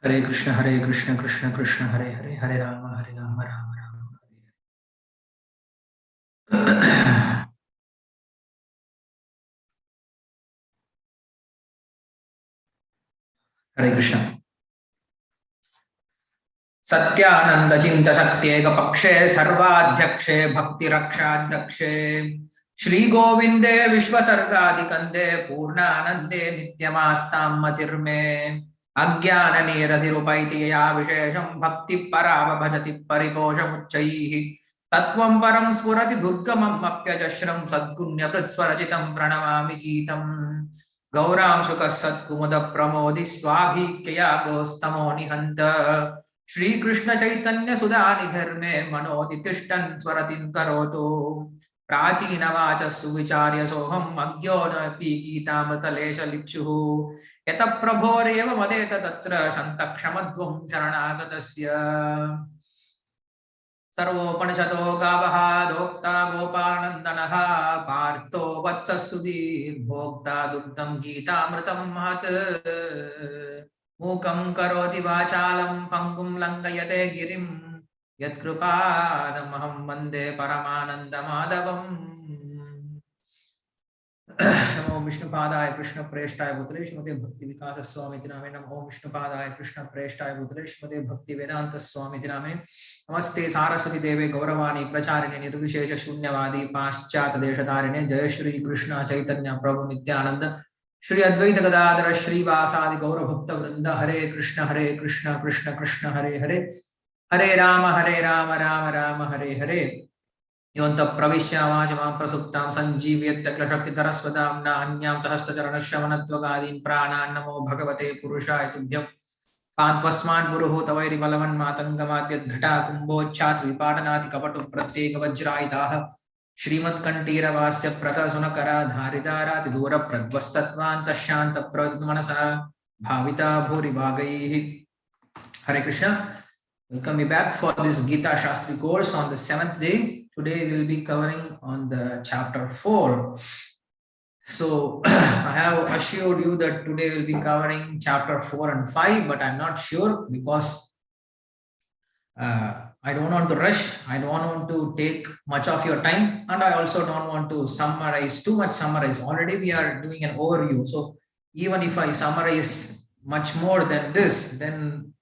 Hare Krishna, Krishna Krishna, Hare Hare, Hare Rama, Rama Rama, Hare. Hare Krishna. Satyananda Chinta Satyega Pakshe Sarvadhyakshe Bhakti Rakshadhakshe Shri Govinde Vishwasargadikande Purnanande Nityamastam Matirme Agyana Niradhirupaiti Ya Vishesham Bhakti Parava Bhajati Pariposham Uccaihi Tatvam Param Spurati Durgamam Apyajashram Sadgunya Pritswarachitam Pranamami Gitam Gauram Sukasat Kumuda Pramodi Swabhi Gostamo Nihanta Shri Krishna Chaitanya Sudani Dharme Manoditishtan Swaratin Karoto Prachina Vacha Suvicharya Soham Magyona Piki Tamritalesha Lipshuhu Yata Prabhoreva Madeta Tatra Shantakshamadvam Sharanagatasya Sarvopanishado Gavaha Dokta Gopanandanaha Partho Vatsasudhir Bhokta Duktam Gita Amritam Mahat Mukam karoti vachalam pangum langayate girim yatkrupadamaham vande paramananda madhavam Namo Vishnupadaya Krishna Preshthaya Bhutale Shrimate Bhakti Vikasa Swamiti Namane Namo Vishnupadaya Krishna Preshthaya Bhutale Shrimate Bhakti Vedanta Swamiti Namane Namaste Saraswati Deve Gauravani Pracharine Nirvishesha Shunyavadi Paschata Deshatarine Jaya Shri Krishna Chaitanya Prabhu Nityananda Shri Advaita Gadadhara Shri Vasadi Gaura Bhakta Vrinda Hare Krishna Krishna Krishna Hare Hare Hare Rama Rama Rama Hare Hare Yonta Pravishya Vajama Prasuptam Sanjeevyat Shakti Taraswadam Na Anyam Tahastacharana Shravanatvagadin Prana Namo Bhagavate Purushaya Tubhyam Pantvasman Puruhu Tavairi Balavan Matangamadhyat Ghata Kumbo Chat Vipadanati Kapatu Pratyeka Vajraitaha Shrimat Kantira Vasya Prata Sunakara Dharidara Tidura Pradvastatvan Tashanta Pradmanasa Bhavita Bhurivagaihi. Hare Krishna. Welcome you back for this Gita Sastri course on the 7th day. Today we will be covering on the chapter 4. So I have assured you that today we will be covering chapter 4 and 5, but I'm not sure because I don't want to rush. I don't want to take much of your time, and I also don't want to summarize too much. Already we are doing an overview. So even if I summarize much more than this, then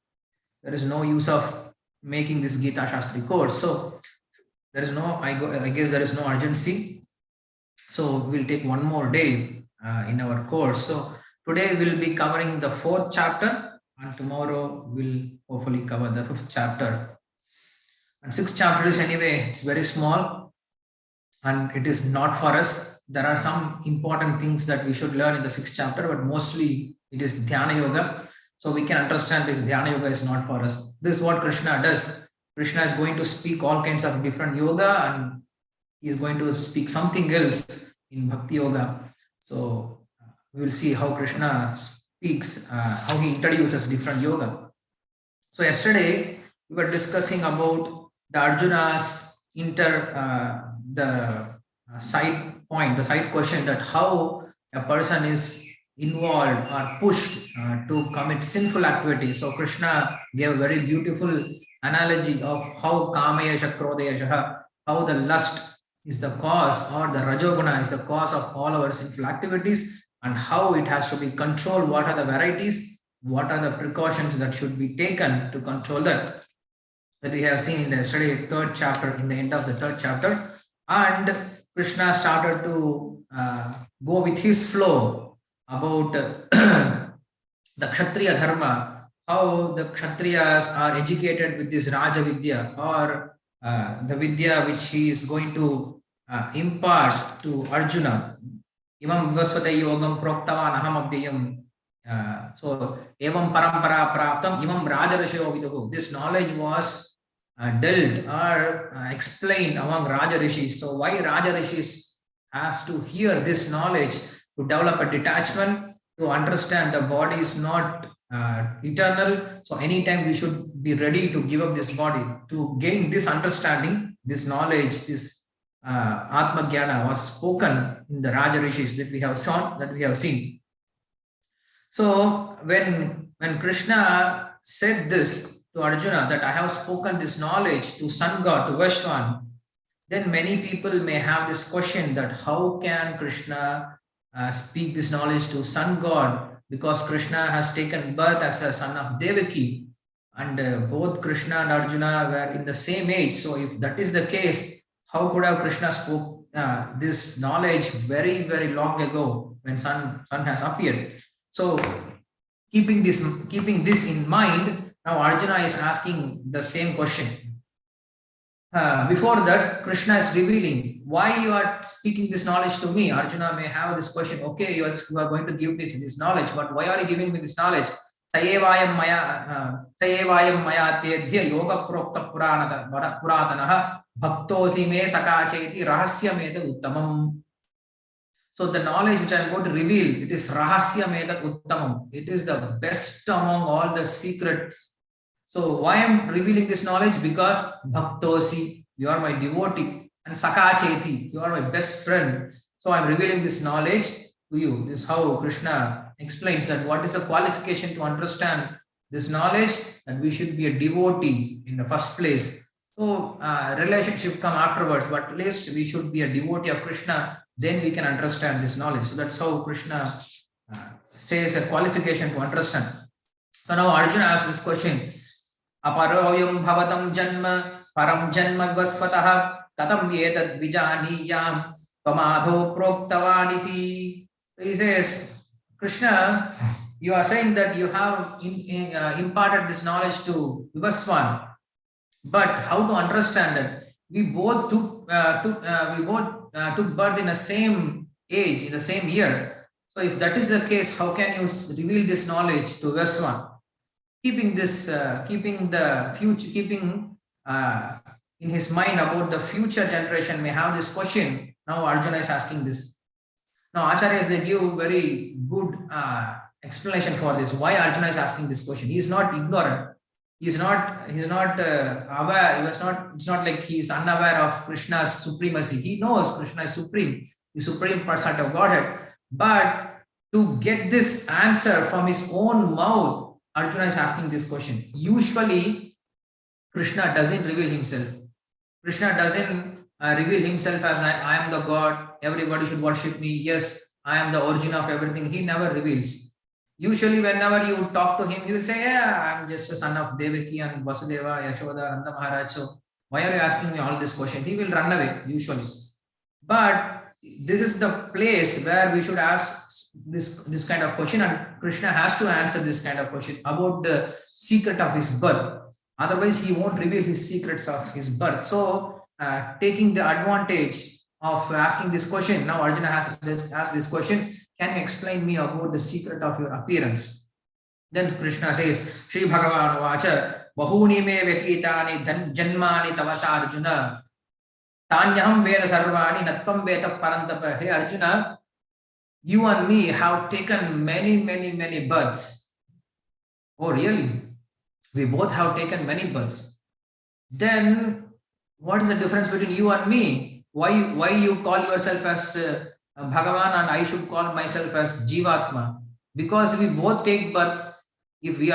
there is no use of making this Gita Shastri course. So there is no, I guess there is no urgency. So we'll take one more day in our course. So today we'll be covering the 4th chapter, and tomorrow we'll hopefully cover the 5th chapter. And 6th chapter is anyway, it's very small and it is not for us. There are some important things that we should learn in the 6th chapter, but mostly it is Dhyana Yoga. So we can understand this Dhyana Yoga is not for us. This is what Krishna does. Krishna is going to speak all kinds of different yoga, and he is going to speak something else in Bhakti Yoga. So we will see how Krishna speaks, how he introduces different yoga. So yesterday we were discussing about the Arjuna's the side point, the side question, that how a person is involved or pushed to commit sinful activities. So Krishna gave a very beautiful analogy of how Kamayasha Krodayasha, how the lust is the cause, or the Rajoguna is the cause of all our sinful activities, and how it has to be controlled. What are the varieties? What are the precautions that should be taken to control that? That we have seen in the yesterday 3rd chapter, in the end of the 3rd chapter. And Krishna started to go with his flow about the Kshatriya Dharma, how the Kshatriyas are educated with this Raja Vidya, or the Vidya which he is going to impart to Arjuna. Imam Vivasvate Yogam Proktavan Aham Abhyayam. So, Evam Parampara Praptam Imam Rajarishyo Viduhu. This knowledge was dealt or explained among Raja Rishis. So, why Raja Rishis has to hear this knowledge to develop a detachment, to understand the body is not eternal. So anytime we should be ready to give up this body. To gain this understanding, this knowledge, this Atma Jnana was spoken in the Raja Rishis that we have seen. So when Krishna said this to Arjuna, that I have spoken this knowledge to Sun God, to Vishwan, then many people may have this question that how can Krishna speak this knowledge to Sun God, because Krishna has taken birth as a son of Devaki, and both Krishna and Arjuna were in the same age. So if that is the case, how could have Krishna spoke this knowledge very, very long ago when sun has appeared? So keeping this in mind, now Arjuna is asking the same question. Before that, Krishna is revealing why you are speaking this knowledge to me. Arjuna may have this question, okay, you are going to give me this knowledge, but why are you giving me this knowledge? Tayevayam maya tedhya yoga prokta puratanaha bhaktosi me sakacheti rahasyameda uttamam. So the knowledge which I am going to reveal, it is rahasyameda uttamam. It is the best among all the secrets. So why I am revealing this knowledge? Because bhaktosi, you are my devotee, and sakacheti, you are my best friend. So I am revealing this knowledge to you. This is how Krishna explains that what is the qualification to understand this knowledge, that we should be a devotee in the first place. So relationship come afterwards, but at least we should be a devotee of Krishna, then we can understand this knowledge. So that's how Krishna says a qualification to understand. So now Arjuna asks this question, aparoyam bhavatam janma param janma vasvatah katam yetad vijaniyam pamadho proktavaniti. He says, Krishna, you are saying that you have imparted this knowledge to Vibhaswan, but how to understand that we both took birth in the same age, in the same year. So if that is the case, how can you reveal this knowledge to Vibhaswan? Keeping in his mind about the future generation may have this question. Now Arjuna is asking this. Now Acharyas, they give very good explanation for this. Why Arjuna is asking this question? He is not ignorant. He's not aware. It's not like he is unaware of Krishna's supremacy. He knows Krishna is supreme, the supreme person of Godhead. But to get this answer from his own mouth, Arjuna is asking this question. Usually, Krishna doesn't reveal himself. Krishna doesn't reveal himself as I am the God, everybody should worship me. Yes, I am the origin of everything. He never reveals. Usually, whenever you talk to him, he will say, yeah, I'm just a son of Devaki and Vasudeva, Yashoda, Nanda Maharaj. So why are you asking me all this question? He will run away, usually. But this is the place where we should ask this kind of question, and Krishna has to answer this kind of question about the secret of his birth. Otherwise, he won't reveal his secrets of his birth. So, taking the advantage of asking this question, now Arjuna has asked this question, can you explain me about the secret of your appearance? Then Krishna says, Shri Bhagavan Vacha, Bahuni me vetitani janmani tavasha Arjuna, Tanyaham veda sarvani natvam veda parantapa. Hey Arjuna, you and me have taken many births. Oh, really? We both have taken many births. Then what is the difference between you and me? Why you call yourself as Bhagavan and I should call myself as Jivatma? Because we both take birth. If we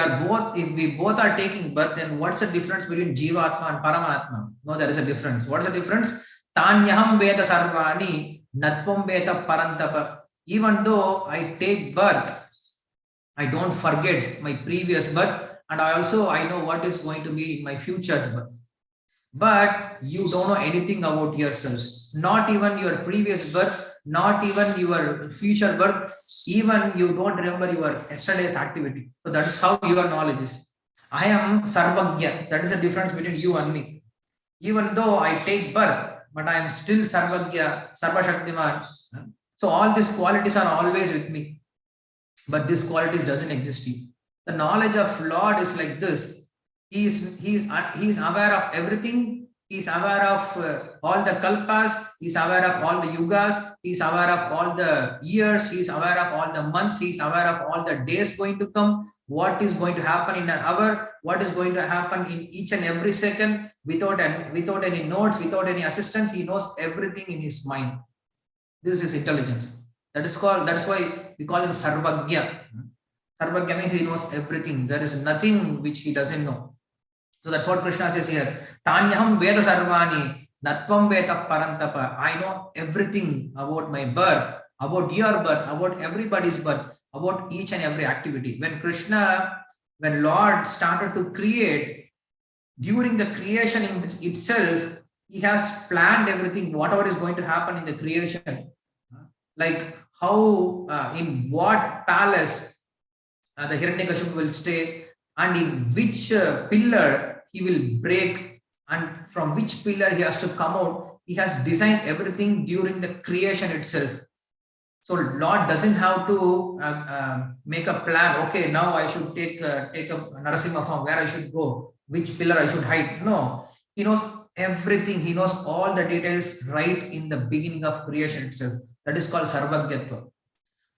both are taking birth, then what's the difference between Jivatma and Paramatma? No, there is a difference. What is the difference? Tanyaham veda sarvani natvam veda parantapa. Even though I take birth, I don't forget my previous birth, and I know what is going to be my future birth. But you don't know anything about yourself, not even your previous birth, not even your future birth, even you don't remember your yesterday's activity. So that is how your knowledge is. I am Sarvagya. That is the difference between you and me. Even though I take birth, but I am still Sarvagya, Sarvashaktiman. So all these qualities are always with me. But this quality doesn't exist here. The knowledge of Lord is like this. He is aware of everything. He is aware of all the kalpas. He is aware of all the yugas. He is aware of all the years. He is aware of all the months. He is aware of all the days going to come. What is going to happen in an hour? What is going to happen in each and every second? Without any notes, without any assistance, he knows everything in his mind. This is intelligence. That is why we call him Sarvagya. Sarvagya means he knows everything. There is nothing which he doesn't know. So that's what Krishna says here. Tanyaham Veda Sarvani, Natvam Veda Parantapa. I know everything about my birth, about your birth, about everybody's birth, about each and every activity. When Lord started to create, during the creation itself, he has planned everything, whatever is going to happen in the creation. Like how, in what palace the Hiranyakashipu will stay, and in which pillar he will break, and from which pillar he has to come out. He has designed everything during the creation itself. So Lord doesn't have to make a plan. Okay, now I should take a Narasimha form, where I should go, which pillar I should hide. No, he knows everything. He knows all the details right in the beginning of creation itself. That is called Sarvagyatva.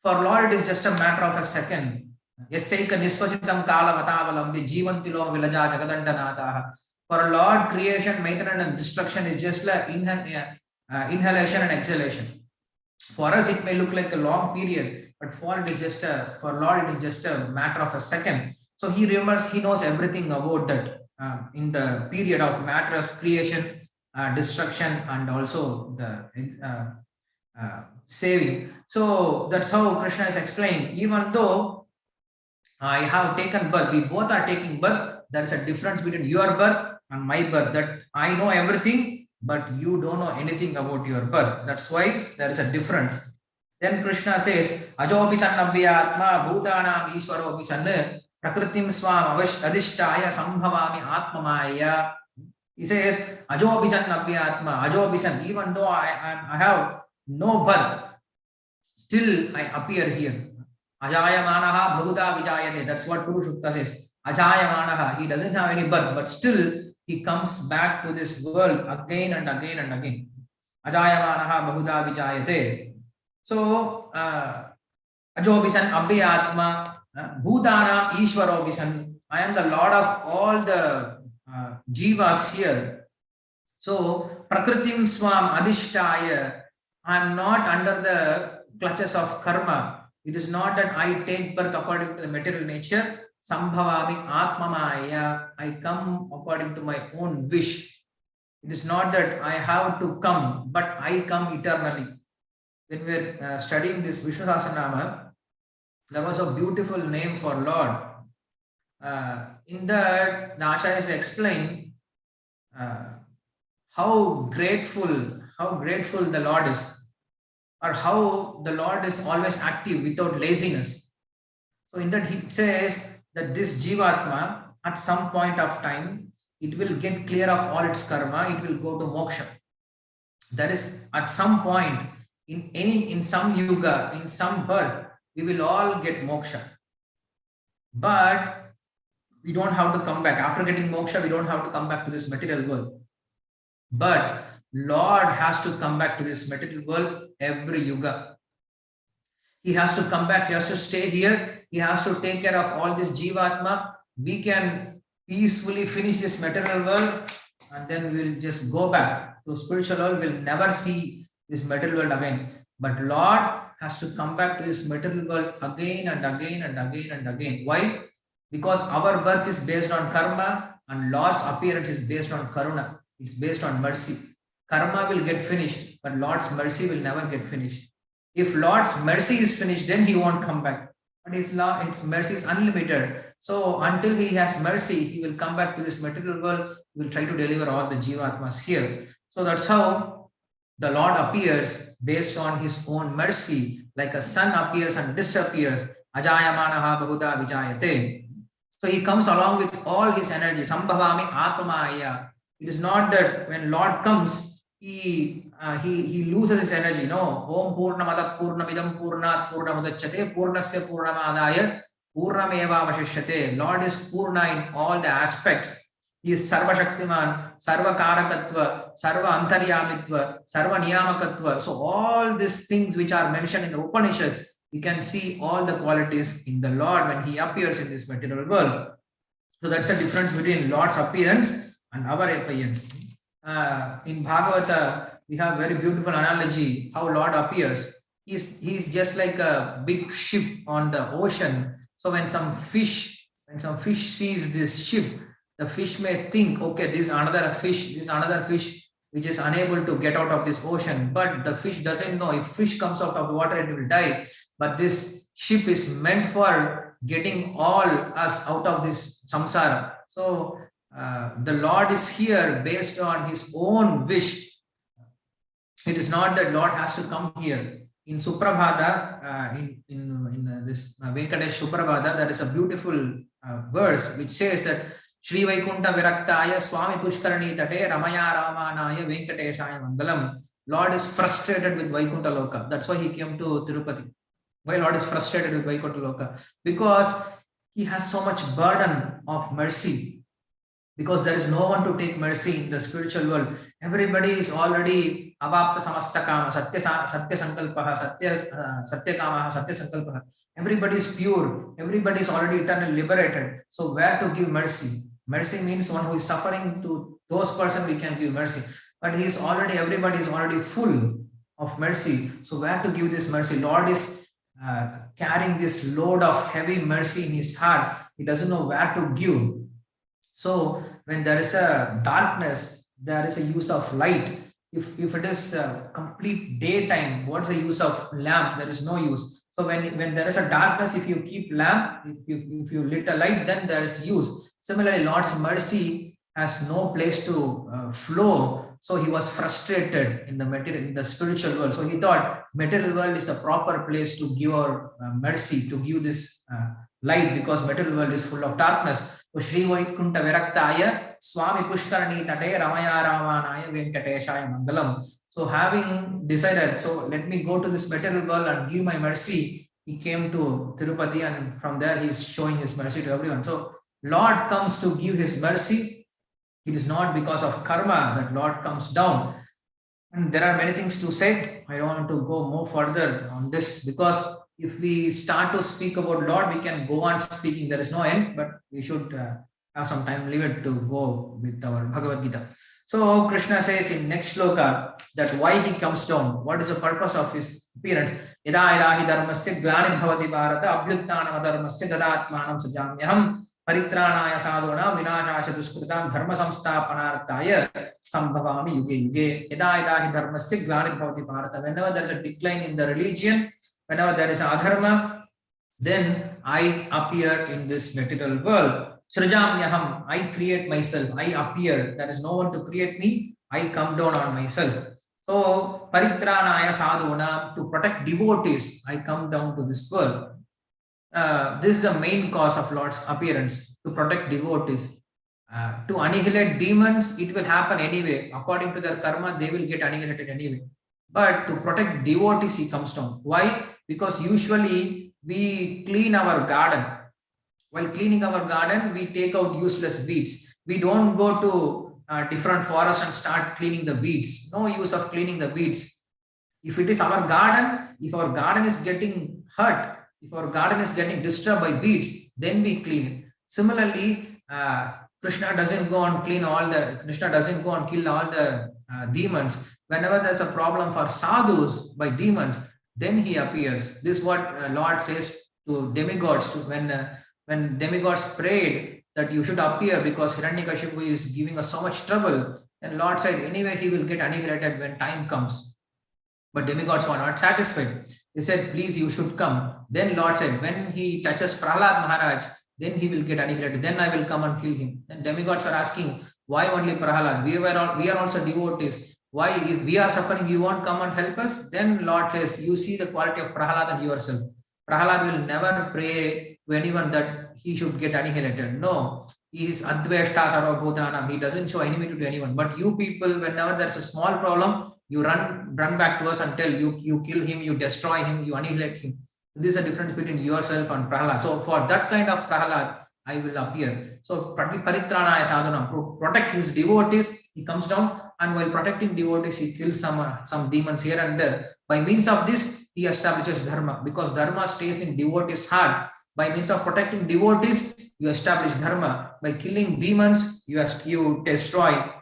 For Lord, it is just a matter of a second. Yasaika nisvasitam kala vatavalambi jivantilom vilaja jagadandanataha. For Lord, creation, maintenance, and destruction is just like inhalation and exhalation. For us, it may look like a long period, but for Lord, it is just a matter of a second. So he remembers, he knows everything about that in the period of matter of creation, destruction, and also the saving. So that's how Krishna is explaining. Even though I have taken birth, we both are taking birth, there is a difference between your birth and my birth, that I know everything, but you don't know anything about your birth. That's why there is a difference. Then Krishna says, Ajopi sannabhyatma bhutanam ishwaropi sanne prakritim swam adhishtaya sambhavami atmamaya. He says, Ajopi sannabhyatma, Ajopi san, even though I have no birth, still I appear here. Ajayamanaha bhuta vijayate. That's what Purushukta says. Ajayamanaha, he doesn't have any birth, but still he comes back to this world again and again and again. Ajayamanaha bhuta vijayate. So, Ajobisan abhyatma, bhutanam ishwarobisan. I am the Lord of all the jivas here. So, prakritim swam adhishtaya. I am not under the clutches of karma. It is not that I take birth according to the material nature. Sambhavami atmamaya. I come according to my own wish. It is not that I have to come, but I come eternally. When we are studying this Vishnu Sahasranama, there was a beautiful name for Lord. In that, the Acharyas explain how grateful the Lord is, or how the Lord is always active without laziness. So in that he says that this Jivatma, at some point of time, it will get clear of all its karma, it will go to moksha. That is, at some point, in some yuga, in some birth, we will all get moksha. But we don't have to come back. After getting moksha, we don't have to come back to this material world. But Lord has to come back to this material world every yuga. He has to come back, he has to stay here, he has to take care of all this Jivatma. We can peacefully finish this material world, and then we'll just go back to spiritual world. We'll never see this material world again. But Lord has to come back to this material world again and again and again and again. Why? Because our birth is based on karma, and Lord's appearance is based on karuna. It's based on mercy. Karma will get finished, but Lord's mercy will never get finished. If Lord's mercy is finished, then he won't come back. But his mercy is unlimited. So until he has mercy, he will come back to this material world. He will try to deliver all the Jivatmas here. So that's how the Lord appears based on his own mercy, like a sun appears and disappears. Ajayamanaha bhahuta vijayate. So he comes along with all his energy. Sambhavami atmamaya. It is not that when Lord comes, he loses his energy. No. Om purnamada purnamidam purnat purnamudachyate purnasya purnamadaya purnameva vashishyate. Lord is purna in all the aspects. He is sarva shaktiman, sarva karakatva, sarva antaryamitva, sarva niyamakatva. So all these things which are mentioned in the Upanishads, we can see all the qualities in the Lord when he appears in this material world. So that's the difference between Lord's appearance and our appearance. In Bhagavata, we have very beautiful analogy how Lord appears. He's just like a big ship on the ocean. So when some fish sees this ship, the fish may think, okay, this is another fish which is unable to get out of this ocean. But the fish doesn't know, if fish comes out of the water, it will die. But this ship is meant for getting all us out of this samsara. So the Lord is here based on his own wish. It is not that Lord has to come here. In Suprabhata, in this Venkatesh Suprabhata, there is a beautiful verse which says that Shri Vaikunta Viraktaya Swami Pushkarani Tate Ramaya Ramanaya Venkateshaya Mangalam. Lord is frustrated with Vaikunta Loka. That's why he came to Tirupati. Why Lord is frustrated with Vaikunta Loka? Because he has so much burden of mercy. Because there is no one to take mercy in the spiritual world. Everybody is already avapta samasta kama, satya sankalpaha, satya kama, satya sankalpaha. Everybody is pure. Everybody is already eternally liberated. So where to give mercy? Mercy means one who is suffering, to those person we can give mercy. But everybody is already full of mercy. So where to give this mercy? Lord is carrying this load of heavy mercy in his heart. He doesn't know where to give. So when there is a darkness, there is a use of light. If it is a complete daytime, what's the use of lamp? There is no use. So when there is a darkness, if you keep lamp, if you lit a light, then there is use. Similarly, Lord's mercy has no place to flow. So he was frustrated in the spiritual world. So he thought material world is a proper place to give our mercy, to give this light, because material world is full of darkness. So Shri Vaikunta Viraktaya Swami Pushkarani Tate Ramaya Ramanaya Venkateshaya Mangalam. So having decided, so let me go to this material world and give my mercy, he came to Tirupati, and from there he is showing his mercy to everyone. So Lord comes to give his mercy. It is not because of karma that Lord comes down. And there are many things to say. I don't want to go more further on this, because if we start to speak about Lord, we can go on speaking. There is no end, but we should have some time limit to go with our Bhagavad Gita. So Krishna says in next shloka that why he comes down, what is the purpose of his appearance. Yada yada hi dharmasya glanim bhavati bharata abhyuttanam adharmasya dadatmanam sajamyaham paritranaya sadhunam vinashaya duskritam dharma samsthapanarthaya sambhavami yuge yuge. Yada yada hi dharmasya glanim bhavati bharata. Whenever there is a decline in the religion, whenever there is adharma, then I appear in this material world. Srijamyaham, I create myself, I appear. There is no one to create me, I come down on myself. So, paritranaya sadhuna, to protect devotees, I come down to this world. This is the main cause of Lord's appearance, to protect devotees. To annihilate demons, it will happen anyway. According to their karma, they will get annihilated anyway. But to protect devotees, he comes down. Why? Because usually we clean our garden. While cleaning our garden, we take out useless weeds. We don't go to different forests and start cleaning the weeds. No use of cleaning the weeds. If it is our garden, if our garden is getting hurt, if our garden is getting disturbed by weeds, then we clean it. Similarly, Krishna doesn't go and kill all the demons. Whenever there's a problem for sadhus by demons, then he appears. This is what Lord says to demigods. When demigods prayed that you should appear because Hiranyakashipu is giving us so much trouble, then Lord said anyway he will get annihilated when time comes. But demigods were not satisfied. They said, please, you should come. Then Lord said, when he touches Prahlad Maharaj, then he will get annihilated. Then I will come and kill him. Then demigods were asking, why only Prahlad? We are also devotees. Why, if we are suffering, you won't come and help us? Then Lord says, you see the quality of Prahlad and yourself. Prahlad will never pray to anyone that he should get annihilated. No, he is Adveshta Sarvabhutanam. He doesn't show enmity to anyone. But you people, whenever there's a small problem, you run back to us and tell you kill him, you destroy him, you annihilate him. This is a difference between yourself and Prahlad. So for that kind of Prahlad, I will appear. So Paritranaya Sadhanam, to protect his devotees, he comes down, and while protecting devotees, he kills some demons here and there. By means of this, he establishes dharma, because dharma stays in devotees' heart. By means of protecting devotees, you establish dharma. By killing demons, you destroy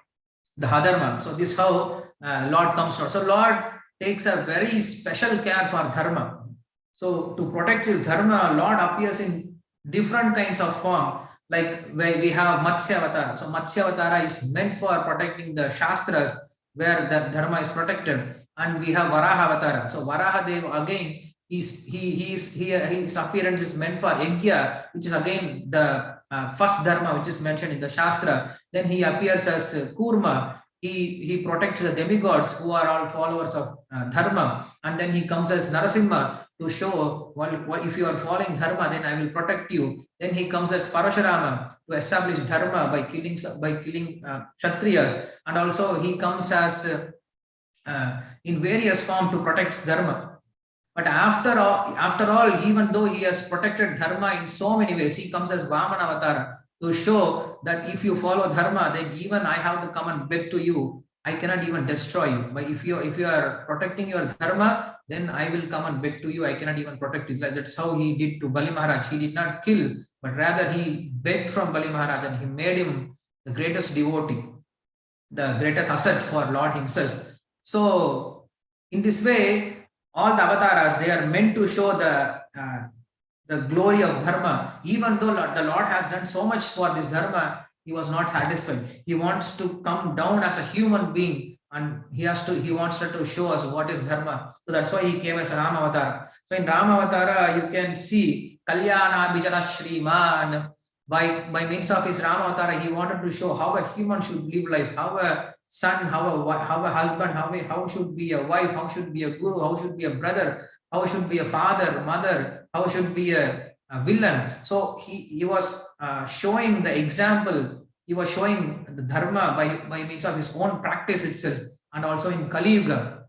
the adharma. So this is how Lord comes down. So Lord takes a very special care for dharma. So to protect his dharma, Lord appears in different kinds of form. Like where we have Matsya Avatara. So Matsya Avatara is meant for protecting the Shastras, where the dharma is protected. And we have Varaha Avatara. So Varaha Deva again, his appearance is meant for Yajna, which is again the first dharma which is mentioned in the Shastra. Then he appears as Kurma. He protects the demigods who are all followers of dharma. And then he comes as Narasimha to show, well, if you are following dharma, then I will protect you. Then he comes as Parashurama to establish dharma by killing Kshatriyas, and also he comes as in various form to protect dharma. But after all, even though he has protected dharma in so many ways, he comes as Vamana Avatara to show that if you follow dharma, then even I have to come and beg to you. I cannot even destroy you. But if you are protecting your dharma, then I will come and beg to you. I cannot even protect you. That's how he did to Bali Maharaj. He did not kill, but rather he begged from Bali Maharaj, and he made him the greatest devotee, the greatest asset for Lord himself. So in this way, all the avatars, they are meant to show the glory of dharma. Even though the Lord has done so much for this dharma, he was not satisfied. He wants to come down as a human being, and he wants to show us what is dharma. So that's why he came as a Rama Avatara. So in Rama Avatara, you can see Kalyana Bijana Shriman. By means of his Rama Avatara, he wanted to show how a human should live life, how a son, how a husband, how should be a wife, how should be a guru, how should be a brother, how should be a father, mother, how should be a villain. So he was showing the example. He was showing the dharma by means of his own practice itself. And also in Kali Yuga,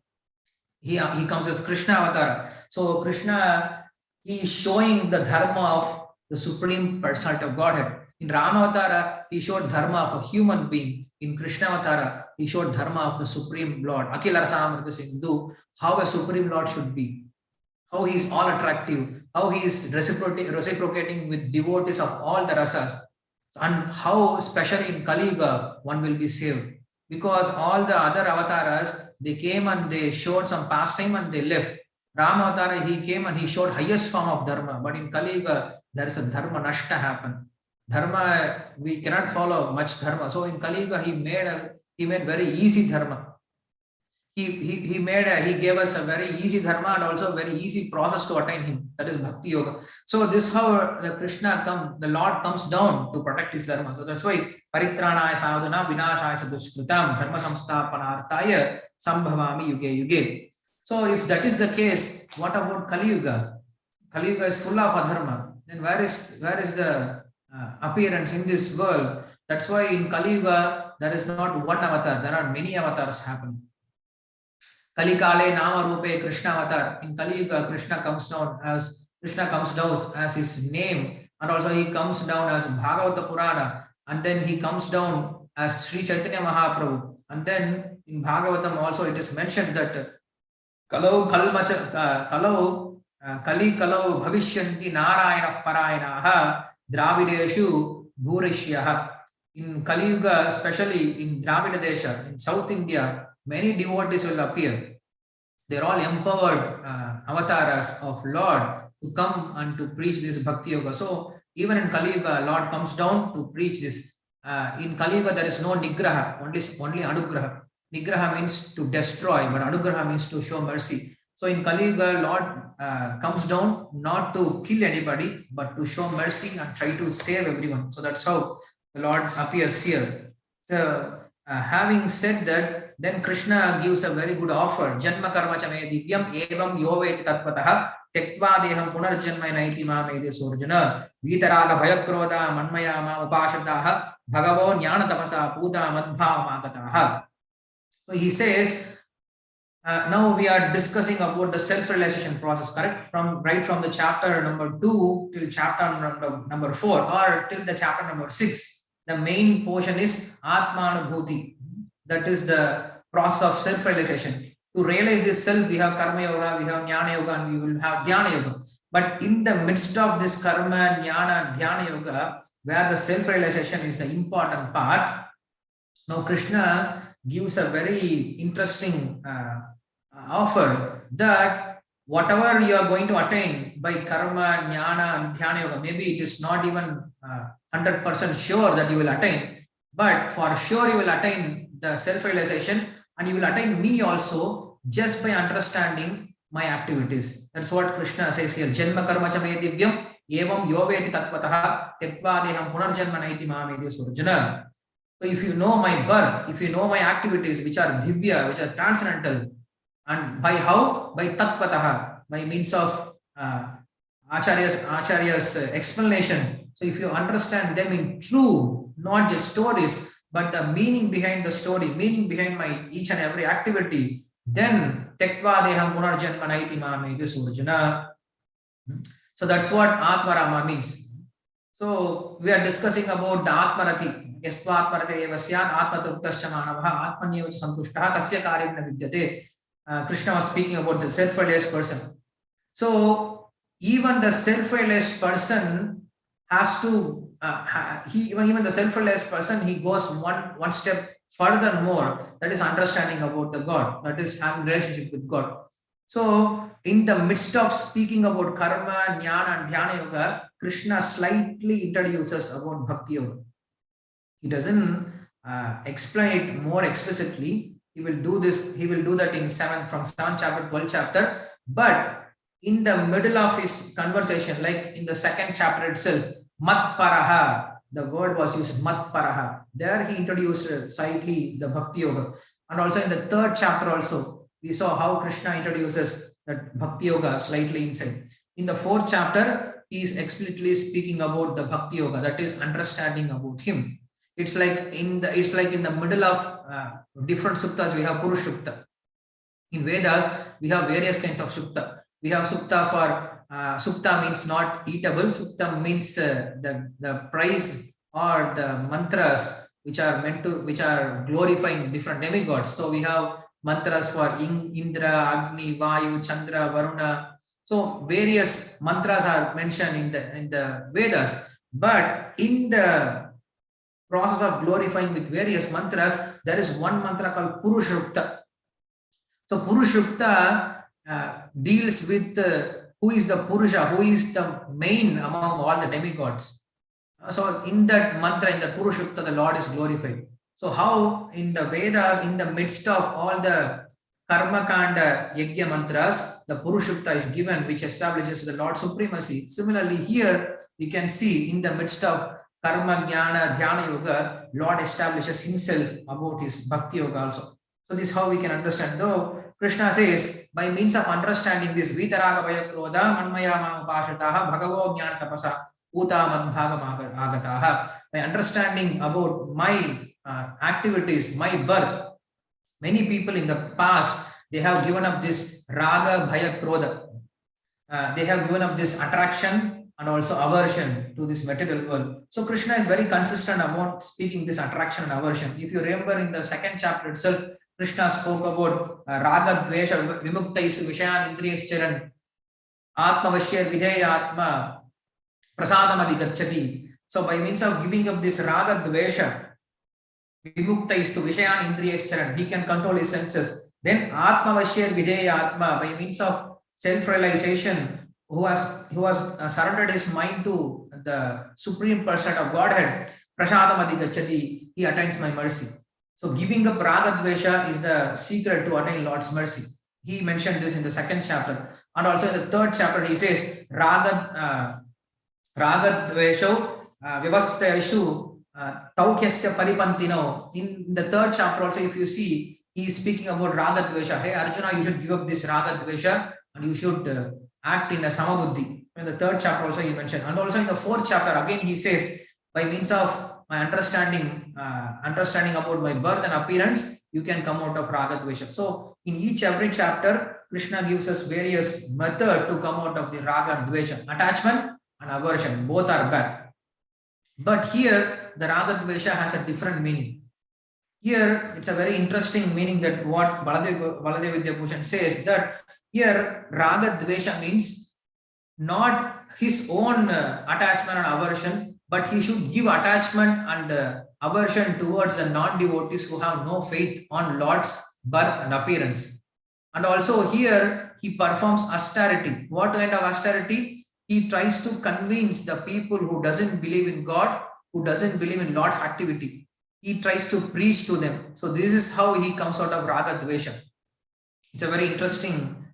he comes as Krishna Avatara. So Krishna, he is showing the dharma of the Supreme Personality of Godhead. In Rama Avatara, he showed dharma of a human being. In Krishna Avatara, he showed dharma of the Supreme Lord. Akila Rasamrita Sindhu, how a Supreme Lord should be, how he is all attractive, how he is reciprocating with devotees of all the rasas, and how, especially in Kali Yuga, one will be saved. Because all the other avatars, they came and they showed some pastime and they left. Rama Avatara, he came and he showed highest form of dharma. But in Kali Yuga, there is a dharma nashta happen. Dharma, we cannot follow much dharma. So in Kali Yuga, he made very easy dharma. He gave us a very easy dharma and also a very easy process to attain him. That is Bhakti Yoga. So this how the Lord comes down to protect his dharma. So that's why Paritranaya Sadhuna Vinashaya Sadushkritam Dharma Samsthapanarthaya Sambhavami Yuge Yuge. So if that is the case, what about Kali Yuga? Kali Yuga is full of adharma. Then where is the appearance in this world? That's why in Kali Yuga, there is not one avatar. There are many avatars happening. Kali Kale Nama Rupe Krishna Avatar. In Kali Yuga, Krishna comes down as his name, and also he comes down as Bhagavata Purana, and then he comes down as Sri Chaitanya Mahaprabhu. And then in Bhagavatam also it is mentioned that Kali Kalau Bhavishyanti Narayana Parayanaha Dravideshu Bhurishyaha. In Kali Yuga, especially in Dravida Desha, in South India, many devotees will appear. They are all empowered avatars of Lord to come and to preach this Bhakti Yoga. So even in Kali Yuga, Lord comes down to preach this. In Kali Yuga, there is no Nigraha, only Anugraha. Nigraha means to destroy, but Anugraha means to show mercy. So in Kali Yuga, Lord comes down not to kill anybody, but to show mercy and try to save everyone. So that's how the Lord appears here. So having said that, then Krishna gives a very good offer. Janma karma chame divyam evam yoveti tatpataha tektva deham punarjanma naiti mamede sorjana vitaraga bhayakroda manmaya ma upashadaha bhagavo jnana tapasa puta madbhava magataha. So he says, now we are discussing about the self-realization process, correct? Right from the chapter number 2 till chapter number 4, or till the chapter number 6. The main portion is Atmanubhuti. That is the process of self-realization. To realize this self, we have Karma Yoga, we have Jnana Yoga, and we will have Dhyana Yoga. But in the midst of this Karma, Jnana, Dhyana Yoga, where the self-realization is the important part, now Krishna gives a very interesting offer that whatever you are going to attain by karma, jnana, and dhyana yoga, maybe it is not even 100% sure that you will attain, but for sure you will attain the self-realization, and you will attain me also just by understanding my activities. That's what Krishna says here. Janma karma cha me divyam evam yoveti tatvatah tyakva deham punarjanma naiti mamedi surjana. So if you know my birth, if you know my activities which are divya, which are transcendental, and by how? By tatpataha, by means of Acharya's explanation. So if you understand them in true, not just stories, but the meaning behind the story, meaning behind my each and every activity, then tekva deham punarjanma naiti mamedi surjana. So that's what Atmarama means. So we are discussing about the Atmarati. Yasva Atmarate eva syat atmatruptascha manavaha atmanyeva santushtaha tasya karyam na vidyate. Krishna was speaking about the self-realized person. So even the self-realized person has to, even the self-realized person, he goes one step further more. That is understanding about the God. That is having relationship with God. So in the midst of speaking about karma, jnana, and dhyana yoga, Krishna slightly introduces about bhakti yoga. He doesn't explain it more explicitly. He will do this. He will do that in 7 chapter, 12 chapter. But in the middle of his conversation, like in the 2nd chapter itself, mat paraha, the word was used, mat paraha. There he introduced slightly the bhakti yoga, and also in the 3rd chapter also we saw how Krishna introduces that bhakti yoga slightly inside. In the 4th chapter, he is explicitly speaking about the bhakti yoga, that is understanding about him. It's like in the middle of different suktas. We have Purush Sukta. In Vedas, we have various kinds of sukta. We have sukta for sukta means not eatable. Sukta means the praise or the mantras which are glorifying different demigods. So we have mantras for Indra, Agni, Vayu, Chandra, Varuna. So various mantras are mentioned in the Vedas. But in the process of glorifying with various mantras, there is one mantra called Purushukta. So Purushukta deals with who is the Purusha, who is the main among all the demigods. So in that mantra, in the Purushukta, the Lord is glorified. So how in the Vedas, in the midst of all the Karma Kanda Yajna mantras, the Purushukta is given, which establishes the Lord's supremacy. Similarly, here we can see in the midst of Karma, Jnana, Dhyana Yoga, Lord establishes himself about his Bhakti Yoga also. So this is how we can understand. Though Krishna says, by means of understanding this, Vitaraga Vaya Krodha, Manmaya Mamapashataha, Bhagavo Jnana Tapasa, Uta Madbhaga Agataha. By understanding about my activities, my birth, many people in the past, they have given up this Raga Bhaya Krodha. They have given up this attraction and also aversion to this material world. So Krishna is very consistent about speaking this attraction and aversion. If you remember in the 2nd chapter itself, Krishna spoke about raga dvesha vimuktais vishayan indriyascharan atma vashyar videya atma prasadam adhigacchati. So by means of giving up this raga dvesha vimuktais to vishayan indriyascharan, he can control his senses. Then atma vashyar videya atma, by means of self-realization, who has surrendered his mind to the Supreme Person of Godhead, Prasadam Adhigacchati, he attains my mercy. So giving up Raga Dvesha is the secret to attain Lord's mercy. He mentioned this in the 2nd chapter. And also in the 3rd chapter, he says, Raga Dvesho Vivasteshu Taukyasya Paripantino. In the 3rd chapter also, if you see, he is speaking about Raga Dvesha. Hey Arjuna, you should give up this Raga Dvesha and you should act in a samabuddhi. In the 3rd chapter also he mentioned, and also in the 4th chapter again he says, by means of my understanding about my birth and appearance, you can come out of raga dvesha. So in every chapter, Krishna gives us various method to come out of the raga and dvesha. Attachment and aversion, both are bad. But here the raga dvesha has a different meaning. Here it's a very interesting meaning that what Baladev Vidyabhushan says, that here raga dvesha means not his own attachment and aversion, but he should give attachment and aversion towards the non-devotees who have no faith on Lord's birth and appearance. And also here he performs austerity. What kind of austerity? He tries to convince the people who doesn't believe in God, who doesn't believe in Lord's activity. He tries to preach to them. So this is how he comes out of raga dvesha. It's a very interesting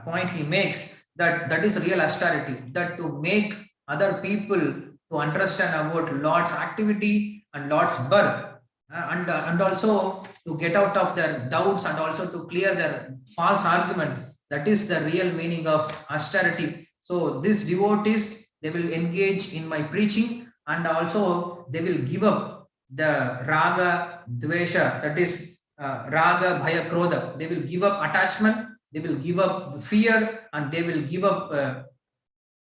point he makes, that is real austerity, that to make other people to understand about Lord's activity and Lord's birth, and also to get out of their doubts and also to clear their false arguments. That is the real meaning of austerity. So these devotees, they will engage in my preaching, and also they will give up the raga dvesha, that is raga bhaya krodha. They will give up attachment, they will give up fear, and they will give up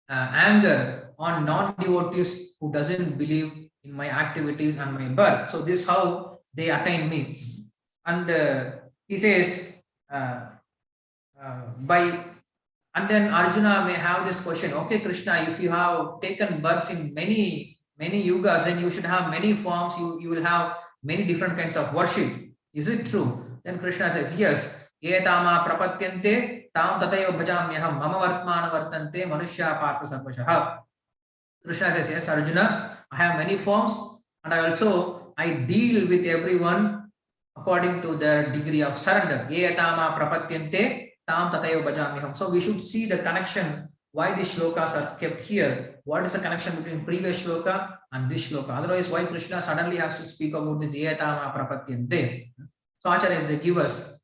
anger on non-devotees who doesn't believe in my activities and my birth. So this is how they attain me. And he says by, and then Arjuna may have this question, okay Krishna, if you have taken births in many yugas, then you should have many forms, you will have many different kinds of worship. Is it true? Then Krishna says, yes. Etama prapatyante tam tataiva bhajamyaham mama vartmana vartante manushya partha sarvashah. Krishna says, yes Arjuna, I have many forms, and I deal with everyone according to their degree of surrender. Etama prapatyante tam tataiva bhajamyaham. So we should see the connection, why these shlokas are kept here. What is the connection between previous shloka and this shloka? Otherwise, why Krishna suddenly has to speak about this etama prapatyante? So acharyas, they give us,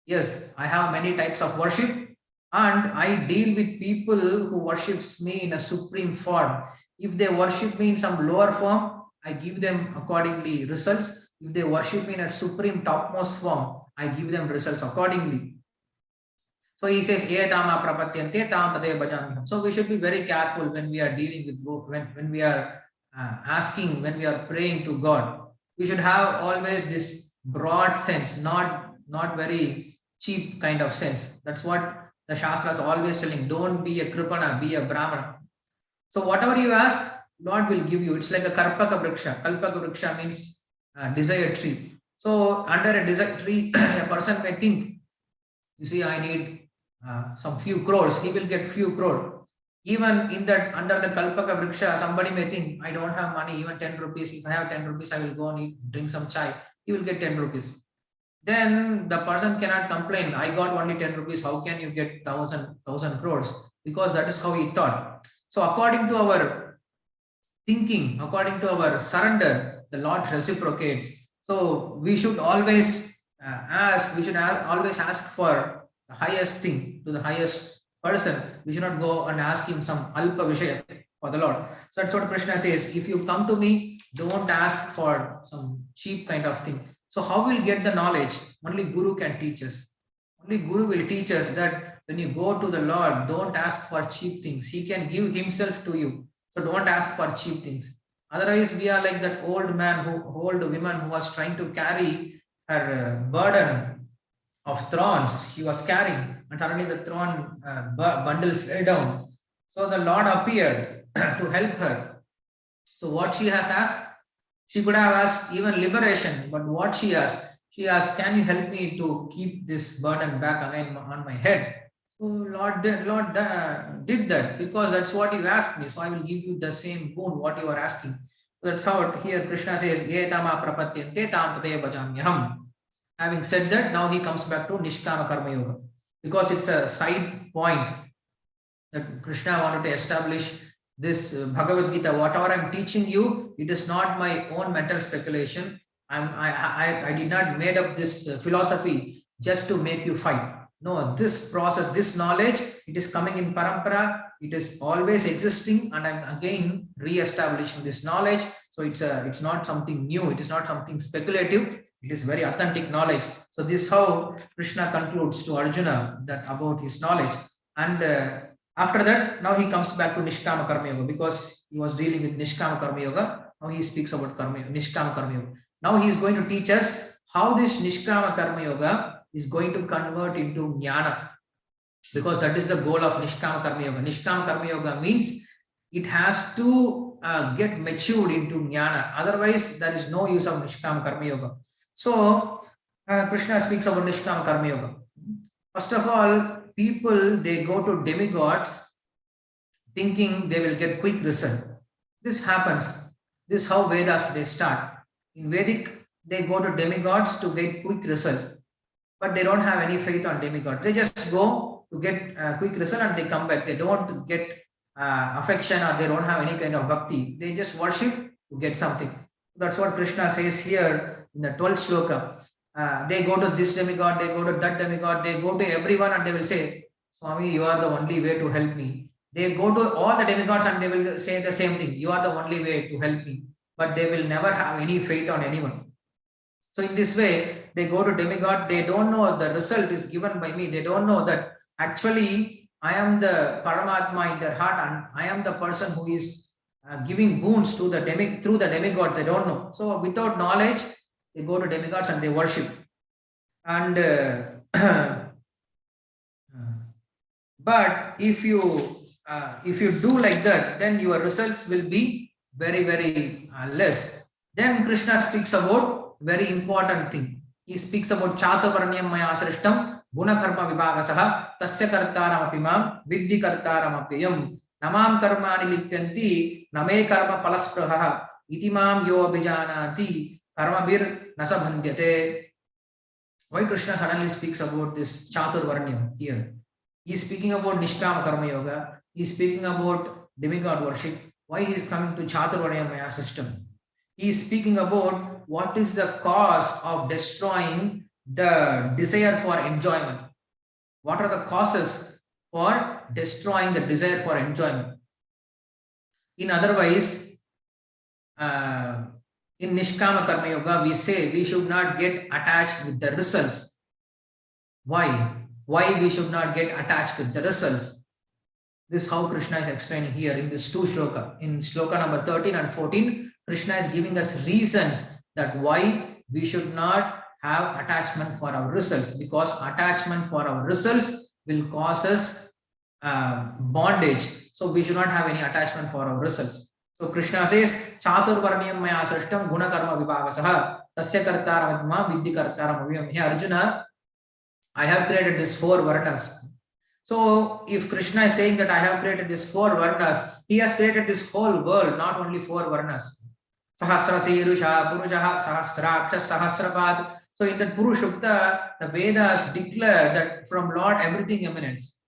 yes, I have many types of worship, and I deal with people who worships me in a supreme form. If they worship me in some lower form, I give them accordingly results. If they worship me in a supreme topmost form, I give them results accordingly. So he says, etama prapatyante tam tadeva bhajamyaham. So we should be very careful when we are dealing with, when we are asking, when we are praying to God. We should have always this broad sense, not very cheap kind of sense. That's what the Shastras always telling. Don't be a kripana, be a brahmana. So whatever you ask, Lord will give you. It's like a karpaka vriksha. Kalpaka vriksha means desire tree. So under a desire tree, a person may think, you see, I need some few crores. He will get few crore. Even in that, under the kalpaka vriksha, somebody may think, I don't have money, even 10 rupees. If I have 10 rupees, I will go and drink some chai. He will get 10 rupees. Then the person cannot complain, I got only 10 rupees, how can you get 1000 crores? Because that is how he thought. So according to our thinking, according to our surrender, the Lord reciprocates. So we should always always ask for the highest thing, to the highest person. We should not go and ask him some alpa vishaya for the Lord. So that's what Krishna says. If you come to me, don't ask for some cheap kind of thing. So how we'll get the knowledge? Only Guru can teach us. Only Guru will teach us that when you go to the Lord, don't ask for cheap things. He can give himself to you. So don't ask for cheap things. Otherwise, we are like that old woman who was trying to carry her burden of thorns she was carrying, and suddenly the thorn bundle fell down. So the Lord appeared to help her. So what she has asked? She could have asked even liberation, but what she asked, can you help me to keep this burden back again on my head? So Lord did that, because that's what you asked me. So I will give you the same boon what you are asking. So that's how here Krishna says, etama prapatyante tam tadeva bhajamyaham. Having said that, now he comes back to Nishkama Karma Yoga, because it's a side point that Krishna wanted to establish. This Bhagavad Gita, whatever I'm teaching you, it is not my own mental speculation. I did not made up this philosophy just to make you fight. No, this process, this knowledge, it is coming in parampara. It is always existing, and I'm again re-establishing this knowledge. So it's not something new. It is not something speculative. It is very authentic knowledge. So this is how Krishna concludes to Arjuna that about his knowledge. And after that, now he comes back to Nishkama Karma Yoga, because he was dealing with Nishkama Karma Yoga. Now he speaks about Nishkama Karma Yoga. Now he is going to teach us how this Nishkama Karma Yoga is going to convert into Jnana, because that is the goal of Nishkama Karma Yoga. Nishkama Karma Yoga means it has to get matured into Jnana. Otherwise, there is no use of Nishkama Karma Yoga. So Krishna speaks about Nishkama Karma Yoga. First of all, people, they go to demigods thinking they will get quick result. This happens. This is how Vedas they start. In Vedic, they go to demigods to get quick result, but they don't have any faith on demigods. They just go to get quick result and they come back. They don't get affection, or they don't have any kind of bhakti. They just worship to get something. That's what Krishna says here in the 12th shloka. They go to this demigod, they go to that demigod, they go to everyone and they will say, Swami, you are the only way to help me. They go to all the demigods and they will say the same thing. You are the only way to help me. But they will never have any faith on anyone. So in this way, they go to demigod. They don't know the result is given by me. They don't know that actually I am the Paramatma in their heart, and I am the person who is giving boons to the through the demigod. They don't know. So without knowledge, they go to demigods and they worship. And but if you do like that, then your results will be very, very less. Then Krishna speaks about very important thing. He speaks about Chatavarnyam maya srishtam guna karma vibhagasaha tasya kartaram apimam viddhi kartaram apyam namam karmani lipyanti name karma palaspraha itimam yo abhijanati karmabir nasabhandyate. Why Krishna suddenly speaks about this Chaturvarnyam here? He is speaking about Nishkama Karma Yoga. He is speaking about demigod worship. Why he is coming to Chaturvarnyam Maya system? He is speaking about what is the cause of destroying the desire for enjoyment. What are the causes for destroying the desire for enjoyment? In otherwise, in Nishkama Karma Yoga, we say we should not get attached with the results. Why? Why we should not get attached with the results? This is how Krishna is explaining here in this two shloka. In shloka number 13 and 14, Krishna is giving us reasons that why we should not have attachment for our results, because attachment for our results will cause us bondage. So we should not have any attachment for our results. So Krishna says, Chaturvarnyam maya srishtam guna karma vibhagasaha tasya kartaram atma viddhi kartaram avyam. Hey Arjuna, I have created these four varnas. So if Krishna is saying that I have created these four varnas, he has created this whole world, not only four varnas. Sahasra Sirusha, Purusha, Sahasraksha, Sahasrapad. So in that Purushukta, the Vedas declare that from Lord everything emanates.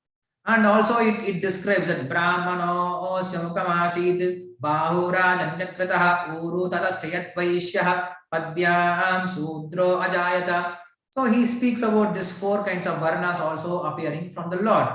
And also it describes that Brahmano Samukamasid Bahuraj Anyakrataha Uru Tata Sayat Vaishyaha Padbyam Sudro Ajayata. So he speaks about these four kinds of varnas also appearing from the Lord.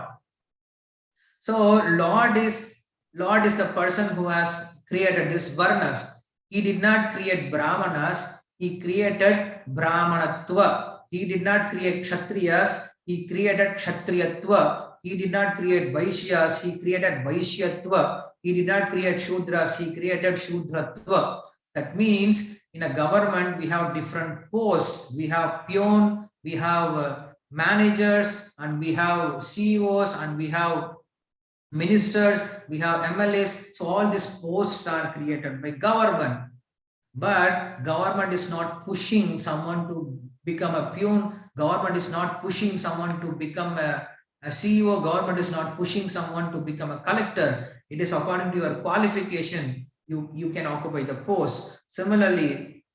So Lord is the person who has created these varnas. He did not create Brahmanas, he created Brahmanatva. He did not create Kshatriyas, he created Kshatriyatva. He did not create Vaishyas, he created Vaishyatva. He did not create Shudras, he created Shudratva. That means in a government, we have different posts. We have peon, we have managers, and we have CEOs, and we have ministers, we have MLAs. So all these posts are created by government. But government is not pushing someone to become a peon. Government is not pushing someone to become a CEO. Government is not pushing someone to become a collector. It is according to your qualification. You can occupy the post. Similarly,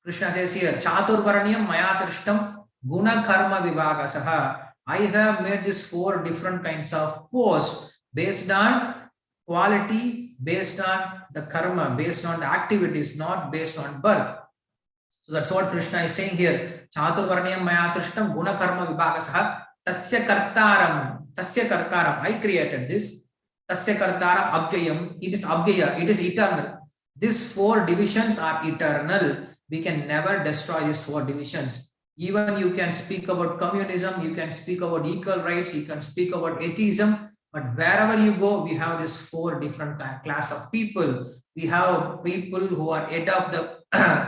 Krishna says here, Chaturvaranyam maya srishtam guna karma vibhagasaha. I have made these four different kinds of posts based on quality, based on the karma, based on the activities, not based on birth. So that's what Krishna is saying here. Chaturvaranyam maya srishtam guna karma vibhagasaha tasya kartaram. I created this. Tasya kartaram abhyayam. It is abhyaya. It is eternal. These four divisions are eternal. We can never destroy these four divisions. Even you can speak about communism, you can speak about equal rights, you can speak about atheism, but wherever you go, we have these four different class of people. We have people who are head of the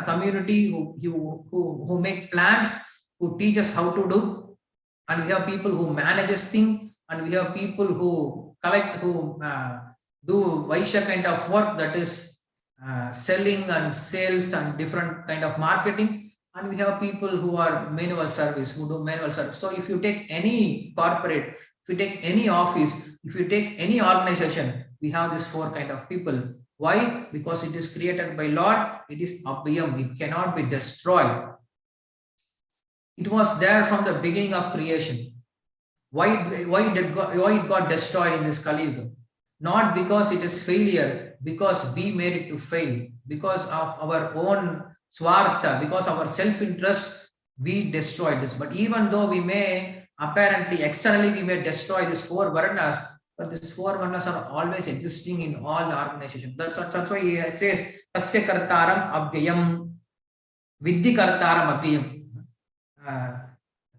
community, who make plans, who teach us how to do, and we have people who manages things, and we have people who collect, who do Vaishya kind of work, that is selling and sales and different kind of marketing. and we have people who are manual service, who do manual service. So if you take any corporate, if you take any office, if you take any organization, we have this four kind of people. Why? Because it is created by Lord. It is abhyam. It cannot be destroyed. It was there from the beginning of creation. Why it got destroyed in this Kali Yuga? Not because it is failure, because we made it to fail, because of our own swartha, because of our self-interest, we destroyed this. But even though we may apparently externally we may destroy these four varnas, but these four varnas are always existing in all the organizations. That's why he says tasya kartaram abhyayam viddhi kartaram abhyayam.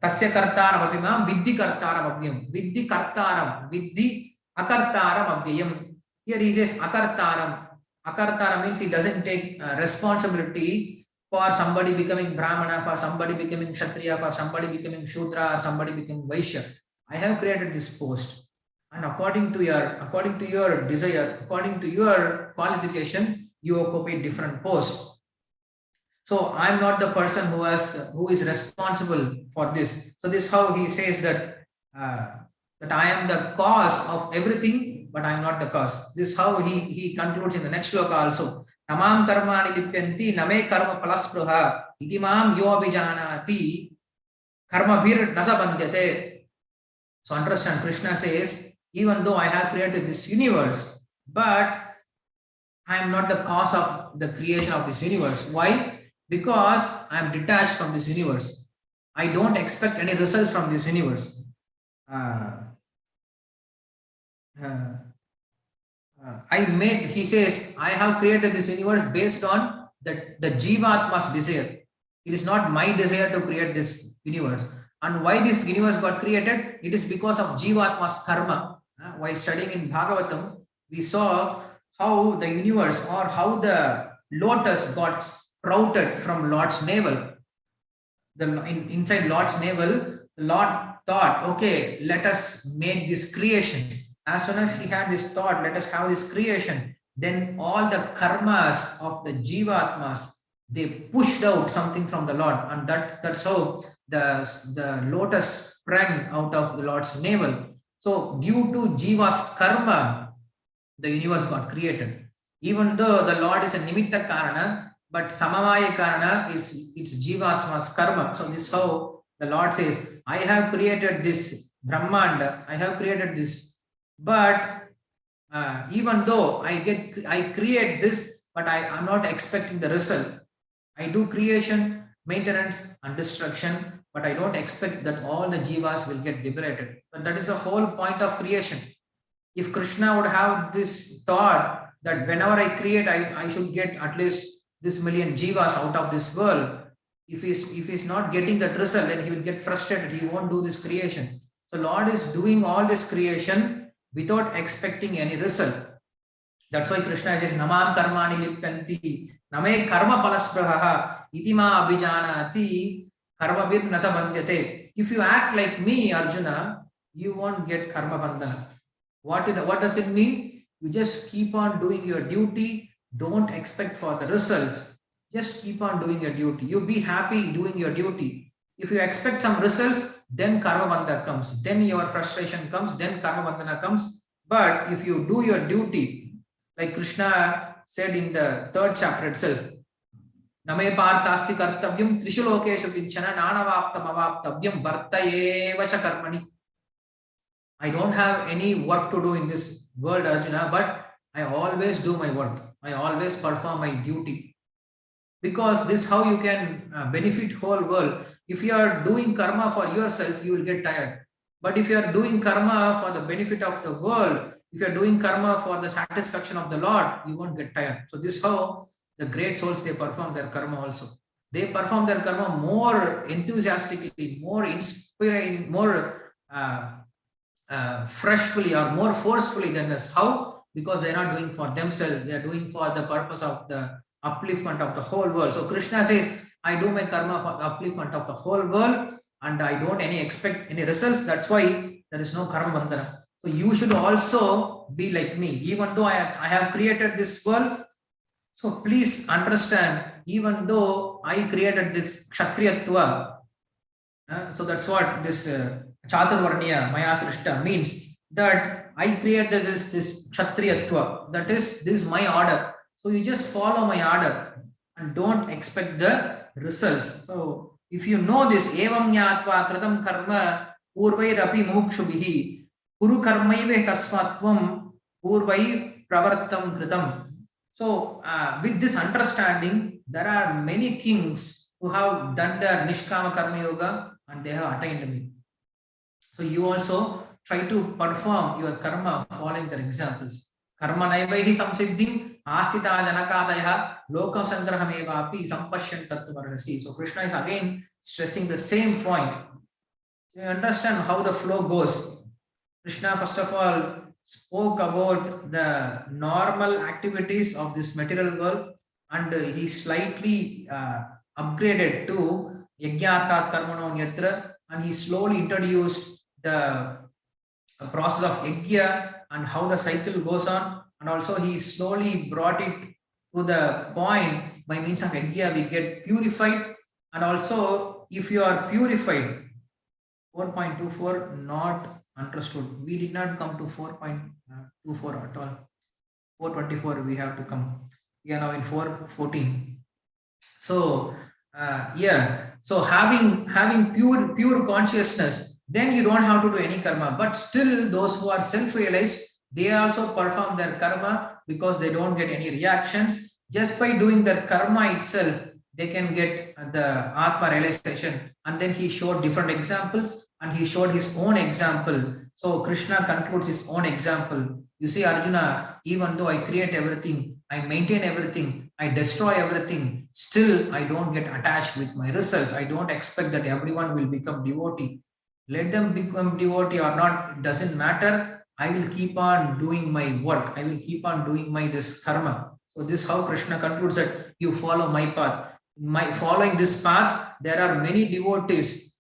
Tasya kartaram abhyayam viddhi kartaram abhyayam viddhi kartaram viddhi akartaram abhyayam. Here he says akartaram. Akartaram means he doesn't take responsibility for somebody becoming Brahmana, for somebody becoming Kshatriya, for somebody becoming Shudra, or somebody becoming Vaishya. I have created this post, and according to your desire, according to your qualification, you occupy different posts. So I'm not the person who is responsible for this. So this is how he says that that I am the cause of everything, but I am not the cause. This is how he concludes in the next shloka also. Namam karmani lipyanti name karma palaspruha idimam yo abhijanati karma bir nasabandyate. So understand, Krishna says, even though I have created this universe, but I am not the cause of the creation of this universe. Why? Because I am detached from this universe. I don't expect any results from this universe. He says, I have created this universe based on the Jivatma's desire. It is not my desire to create this universe. And why this universe got created? It is because of Jivatma's karma. While studying in Bhagavatam, we saw how the universe, or how the lotus got sprouted from Lord's navel. Inside Lord's navel, the Lord thought, okay, let us make this creation. As soon as he had this thought, let us have this creation, then all the karmas of the Jivatmas, they pushed out something from the Lord, and that's how the lotus sprang out of the Lord's navel. So due to Jiva's karma, the universe got created. Even though the Lord is a nimitta karana, but samavaya karana it's Jivatma's karma. So this is how the Lord says, I have created this Brahmanda, I have created this, but even though I create this, but I am not expecting the result. I do creation, maintenance, and destruction, but I don't expect that all the jivas will get liberated. But that is the whole point of creation. If Krishna would have this thought that whenever I create, I should get at least this million jivas out of this world. If he's not getting that result, then he will get frustrated. He won't do this creation. So Lord is doing all this creation without expecting any result. That's why Krishna says, Namam karmani lipyanti name karma palaspraha itima abhijanati karma bir nasabandyate. If you act like me, Arjuna, you won't get karma bandhana. What does it mean? You just keep on doing your duty. Don't expect for the results. Just keep on doing your duty. You be happy doing your duty. If you expect some results, then karma bandhana comes. Then your frustration comes. Then karma bandhana comes. But if you do your duty, like Krishna said in the 3rd chapter itself, Name partasti kartavyam trishu lokeshu kinchana nanavaptam avaptavyam varta eva cha karmani. I don't have any work to do in this world, Arjuna, but I always do my work. I always perform my duty. Because this is how you can benefit whole world. If you are doing karma for yourself, you will get tired. But if you are doing karma for the benefit of the world, if you are doing karma for the satisfaction of the Lord, you won't get tired. So this is how the great souls, they perform their karma also. They perform their karma more enthusiastically, more inspiring, more freshly or more forcefully than us. How? Because they are not doing for themselves. They are doing for the purpose of the upliftment of the whole world. So Krishna says, I do my karma for the upliftment of the whole world, and I don't expect any results. That's why there is no karma bandhana. So you should also be like me. Even though I have created this world, So please understand, even though I created this Kshatriyatva, so that's what this Chaturvarniya Maya Srishta means, that I created this Kshatriyatva, that is this my order. So you just follow my order and don't expect the results. So if you know this, evam nyatva kritam karma purvairapi mukshubhihi kuru karmaive tasmatvam purvai pravartam kritam. So with this understanding, there are many kings who have done their Nishkama Karma Yoga and they have attained me. So you also try to perform your karma following their examples. Karma naivaihi samsiddhim astita janakadaya lokam sangrahamevapi sampashyan kartumarhasi. So Krishna is again stressing the same point. You understand how the flow goes. Krishna first of all spoke about the normal activities of this material world, and he slightly upgraded to Yajnarthat Karmano Nyatra, and he slowly introduced the process of Yajna and how the cycle goes on, and also he slowly brought it to the point by means of Yajna we get purified, and also if you are purified, 4.24 not understood. We did not come to 4.24 at all. 424 we have to come. We are now in 414. So so having pure consciousness, then you don't have to do any karma. But still, those who are self-realized, they also perform their karma because they don't get any reactions. Just by doing their karma itself, they can get the Atma realization. And then he showed different examples, and he showed his own example. So Krishna concludes his own example. You see, Arjuna, even though I create everything, I maintain everything, I destroy everything, still I don't get attached with my results. I don't expect that everyone will become devotee. Let them become devotee or not, it doesn't matter. I will keep on doing my work. I will keep on doing my this karma. So this is how Krishna concludes that you follow my path. Following this path, there are many devotees.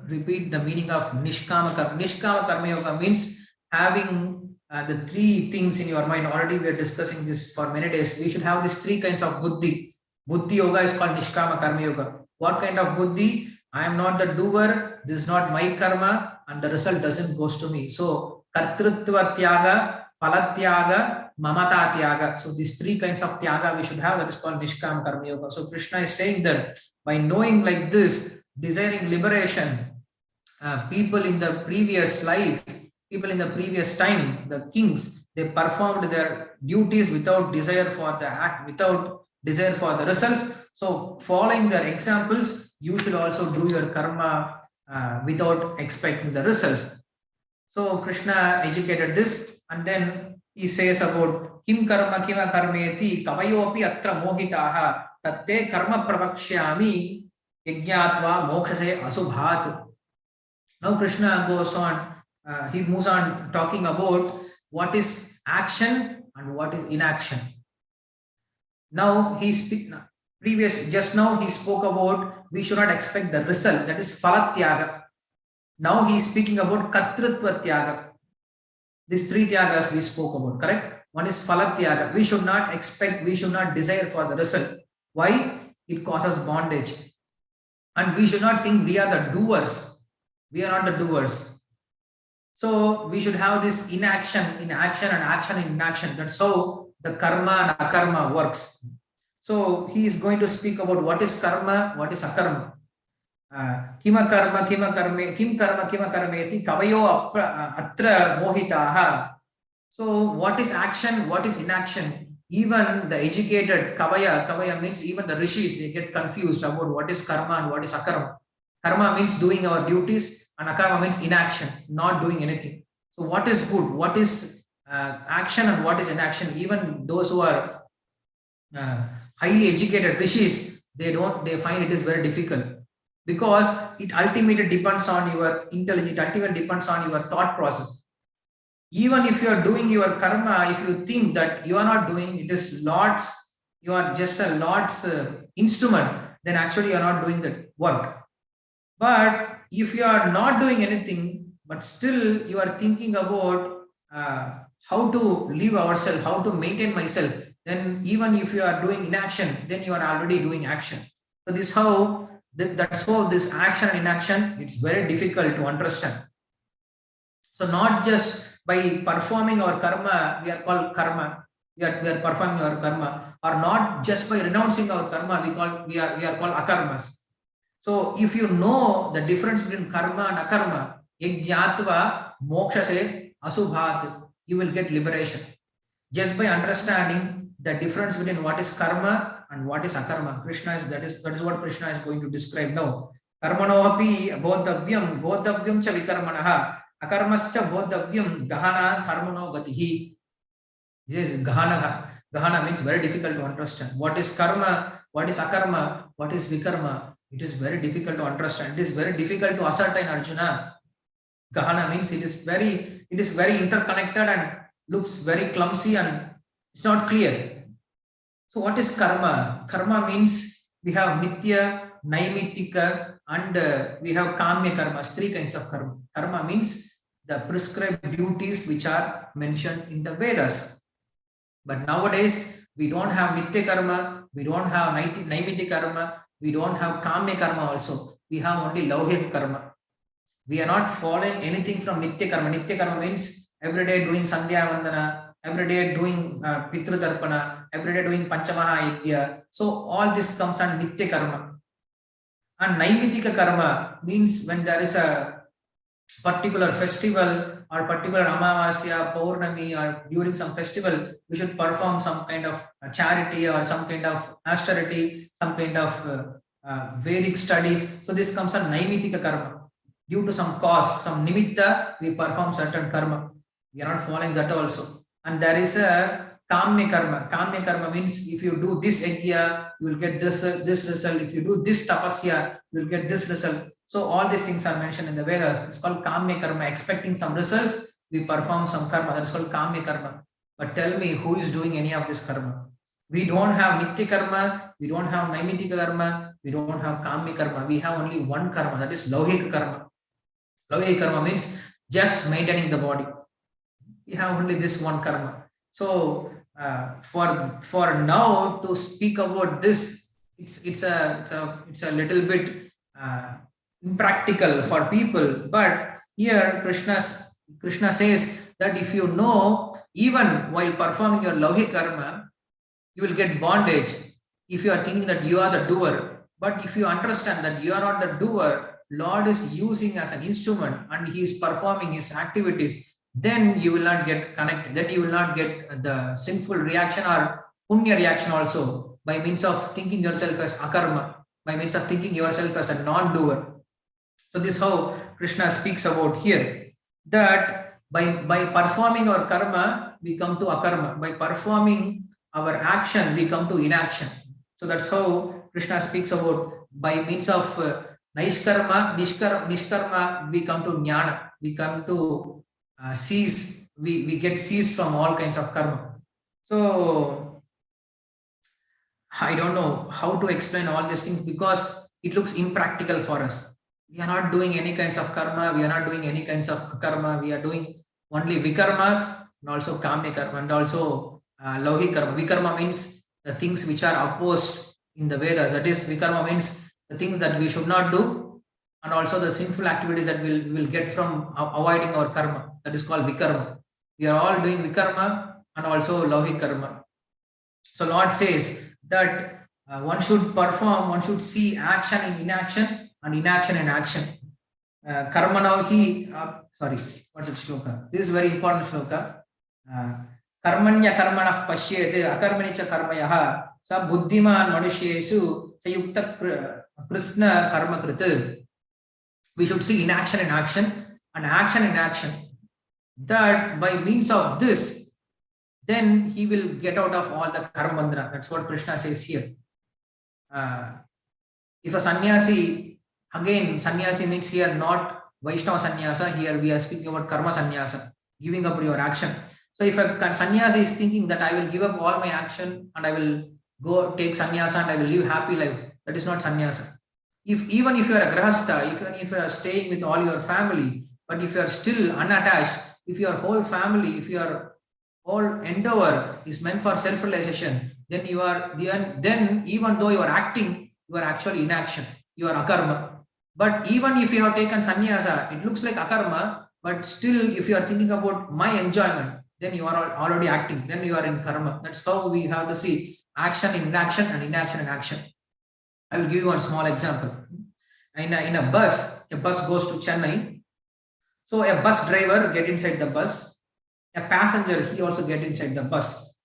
Repeat the meaning of Nishkama Karma. Nishkama Karma Yoga means having the three things in your mind. Already we are discussing this for many days. We should have these three kinds of buddhi. Buddhi yoga is called Nishkama Karma Yoga. What kind of buddhi? I am not the doer. This is not my karma, and the result doesn't goes to me. So kartrutva tyaga, palatyaga, mamata tyaga. So these three kinds of tyaga we should have. That is called Nishkama Karma Yoga. So Krishna is saying that by knowing like this, desiring liberation, people in the previous life, people in the previous time, the kings, they performed their duties without desire for the act, without desire for the results. So following their examples, you should also do your karma without expecting the results. So Krishna educated this, and then he says about kim karma kima karmeti kavayopi atra mohitaha tatte karma pravakshyami yajnatva mokshase asubhat. Now Krishna goes on, he moves on talking about what is action and what is inaction. Now just now he spoke about we should not expect the result, that is phalatyaga. Now he is speaking about kartrutva tyaga. These three tyagas we spoke about, correct? One is phalatyaga. We should not expect, we should not desire for the result. Why? It causes bondage. And we should not think we are the doers. We are not the doers. So we should have this inaction in action and action in inaction. That's how the karma and akarma works. So he is going to speak about what is karma, what is akarma. Kima karma, kim karma, kima karmeti, kavayo atra mohitaha. So what is action, what is inaction? Even the educated kavaya means even the rishis, they get confused about what is karma and what is akarma. Karma means doing our duties, and akarma means inaction, not doing anything. So what is good, what is action and what is inaction? Even those who are highly educated rishis, they find it is very difficult, because it ultimately depends on your intelligence, it ultimately depends on your thought process. Even if you are doing your karma, if you think that you are not doing, it is Lord's, you are just a Lord's instrument, then actually you are not doing the work. But if you are not doing anything, but still you are thinking about how to live ourselves, how to maintain myself, then even if you are doing inaction, then you are already doing action. So this how that's how this action and inaction, it's very difficult to understand. So not just by performing our karma, we are called karma. We are performing our karma, or not just by renouncing our karma, we are called akarmas. So if you know the difference between karma and akarma, yajnatva moksha se asubhat, you will get liberation. Just by understanding the difference between what is karma and what is akarma. That is what Krishna is going to describe now. Karmano api bodhavyam cha vikarmanaha, akarmascha bodhavyam gahana karmano gatihi. This is gahana. Gahana means very difficult to understand. What is karma? What is akarma? What is vikarma? It is very difficult to understand. It is very difficult to ascertain, Arjuna. Gahana means it is very interconnected and looks very clumsy and it's not clear. So what is karma? Karma means we have nitya, naimittika, and we have kamya karmas, three kinds of karma. Karma means the prescribed duties which are mentioned in the Vedas. But nowadays we don't have nitya karma, we don't have naimittika karma, we don't have kamya karma also. We have only lauhik karma. We are not following anything from nitya karma. Nitya karma means every day doing sandhya vandana, every day doing pitru darpana, every day doing panchamaha yajna. So all this comes on nitya karma. And naimittika karma means when there is a particular festival or particular amavasya, paurnami, or during some festival, we should perform some kind of charity or some kind of austerity, some kind of Vedic studies. So this comes on naimittika karma. Due to some cause, some nimitta, we perform certain karma. We are not following that also. And there is a kamya karma. Kamya karma means if you do this yajna, you will get this result. If you do this tapasya, you will get this result. So all these things are mentioned in the Vedas. It's called kamya karma. Expecting some results, we perform some karma. That is called kamya karma. But tell me, who is doing any of this karma? We don't have nitya karma. We don't have naimittika karma. We don't have kamya karma. We have only one karma. That is lauhika karma. Lauhika karma means just maintaining the body. We have only this one karma. So for now to speak about this, it's a little bit impractical for people. But here Krishna says that if you know, even while performing your lauhik karma, you will get bondage if you are thinking that you are the doer. But if you understand that you are not the doer, Lord is using as an instrument and he is performing his activities, then you will not get connected, that you will not get the sinful reaction or punya reaction also, by means of thinking yourself as akarma, by means of thinking yourself as a non-doer. So this is how Krishna speaks about here, that by performing our karma, we come to akarma. By performing our action, we come to inaction. So that's how Krishna speaks about, by means of nishkarma, we come to jnana, we come to cease, we get ceased from all kinds of karma. So I don't know how to explain all these things because it looks impractical for us. We are not doing any kinds of karma, we are not doing any kinds of karma, we are doing only vikarmas and also kamya karma and also lauhik karma. Vikarma means the things which are opposed in the Veda. That is, vikarma means the things that we should not do, and also the sinful activities that we will get from avoiding our karma. That is called vikarma. We are all doing vikarma and also lauhik karma. So Lord says that one should perform, one should see action in inaction and inaction in action. Karmana sorry, what's the shloka? This is very important shloka. Karmanya karmana pashyete akarmanicha karmayaha sa buddhiman manushyesu sayukta krishna karma krita. We should see inaction in action and action in action. That by means of this, then he will get out of all the karma bandhana. That's what Krishna says here. If a sannyasi, again, sannyasi means here not Vaishnava sannyasa, here we are speaking about karma sannyasa, giving up your action. So if a sannyasi is thinking that I will give up all my action and I will go take sannyasa and I will live happy life, that is not sannyasa. Even if you are a grahastha, even if you are staying with all your family, but if you are still unattached, if your whole family, if you are whole endeavor is meant for self-realization, then then even though you are acting, you are actually inaction. You are akarma. But even if you have taken sannyasa, it looks like akarma, but still, if you are thinking about my enjoyment, then you are already acting. Then you are in karma. That's how we have to see action in inaction and inaction in action. I will give you one small example. In a bus goes to Chennai. So a bus driver get inside the bus. A passenger, he also get inside the bus.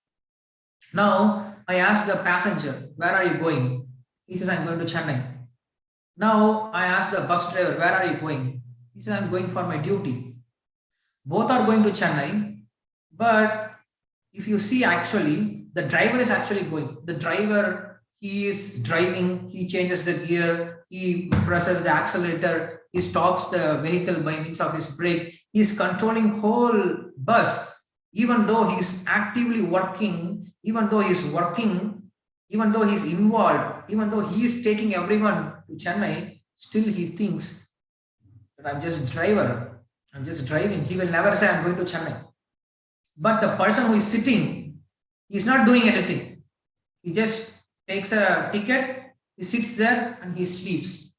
Now I ask the passenger, where are you going? He says, I'm going to Chennai. Now I ask the bus driver, where are you going? He says, I'm going for my duty. Both are going to Chennai, but if you see, actually the driver is actually going. The driver, he is driving, he changes the gear, he presses the accelerator, he stops the vehicle by means of his brake, he is controlling whole bus. Even though he's actively working, even though he's working, even though he's involved, even though he is taking everyone to Chennai, still he thinks that I'm just driver, I'm just driving. He will never say I'm going to Chennai. But the person who is sitting, he's not doing anything. He just takes a ticket, he sits there and he sleeps.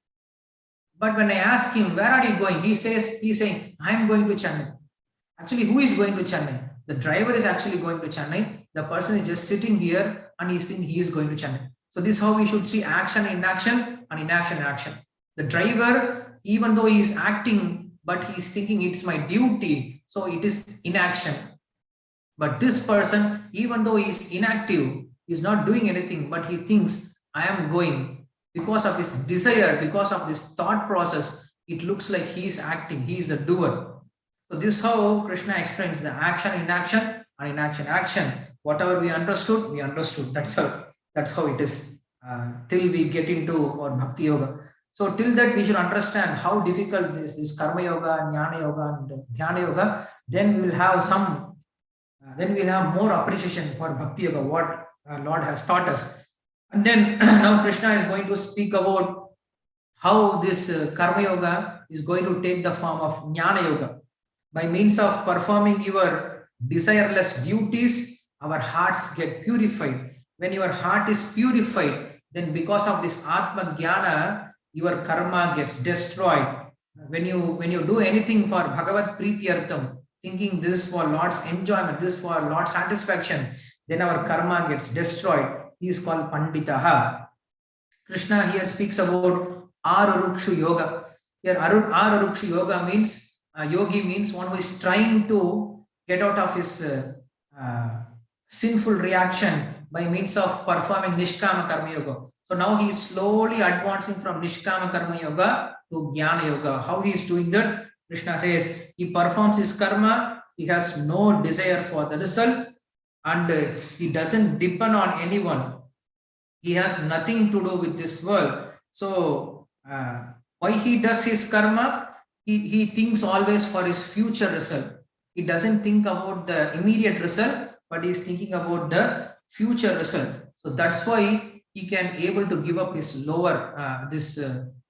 But when I ask him, where are you going? He's saying, I'm going to Chennai. Actually, who is going to Chennai? The driver is actually going to Chennai. The person is just sitting here and he's thinking he is going to Chennai. So this is how we should see action in action and inaction in action. The driver, even though he is acting, but he is thinking it's my duty, so it is inaction. But this person, even though he is inactive, he is not doing anything, but he thinks I am going. Because of his desire, because of this thought process, it looks like he is acting, he is the doer. So this is how Krishna explains the action in action and inaction action. Whatever we understood, we understood. That's how it is. Till we get into our bhakti yoga. So till that we should understand how difficult this karma yoga, jnana yoga, and dhyana yoga. Then we will have then we'll have more appreciation for bhakti yoga, what Lord has taught us. And then now Krishna is going to speak about how this karma yoga is going to take the form of jnana yoga. By means of performing your desireless duties, our hearts get purified. When your heart is purified, then because of this Atma Jnana, your karma gets destroyed. When you do anything for Bhagavat Prithiyartham, thinking this is for Lord's enjoyment, this is for Lord's satisfaction, then our karma gets destroyed. He is called Panditaha. Krishna here speaks about Arurukshu Yoga. Here Arurukshu Yoga means yogi means one who is trying to get out of his sinful reaction by means of performing Nishkama Karma Yoga. So now he is slowly advancing from Nishkama Karma Yoga to Jnana Yoga. How he is doing that? Krishna says he performs his karma, he has no desire for the result, and he doesn't depend on anyone. He has nothing to do with this world. So why he does his karma? He thinks always for his future result. He doesn't think about the immediate result, but he's thinking about the future result. So that's why he can able to give up his lower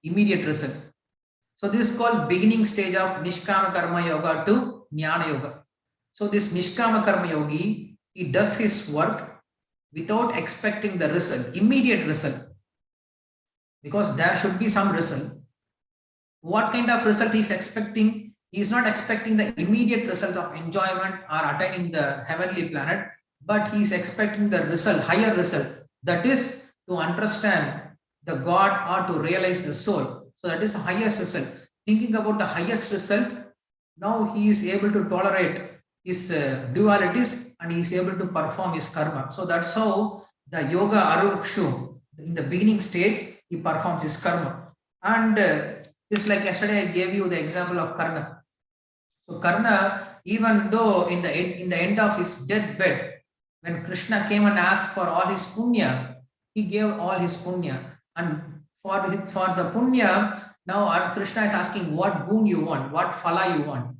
immediate result. So this is called beginning stage of Nishkama Karma Yoga to Jnana Yoga. So this Nishkama Karma Yogi, he does his work without expecting the result, immediate result, because there should be some result. What kind of result he is expecting? He is not expecting the immediate result of enjoyment or attaining the heavenly planet, but he is expecting the result, higher result, that is to understand the God or to realize the soul. So that is the highest result. Thinking about the highest result, now he is able to tolerate his dualities and he is able to perform his karma. So that's how the yoga arurukshu, in the beginning stage, he performs his karma. And just like yesterday, I gave you the example of Karna. So Karna, even though in the end of his deathbed, when Krishna came and asked for all his punya, he gave all his punya. And for the punya, now Krishna is asking what boon you want, what phala you want.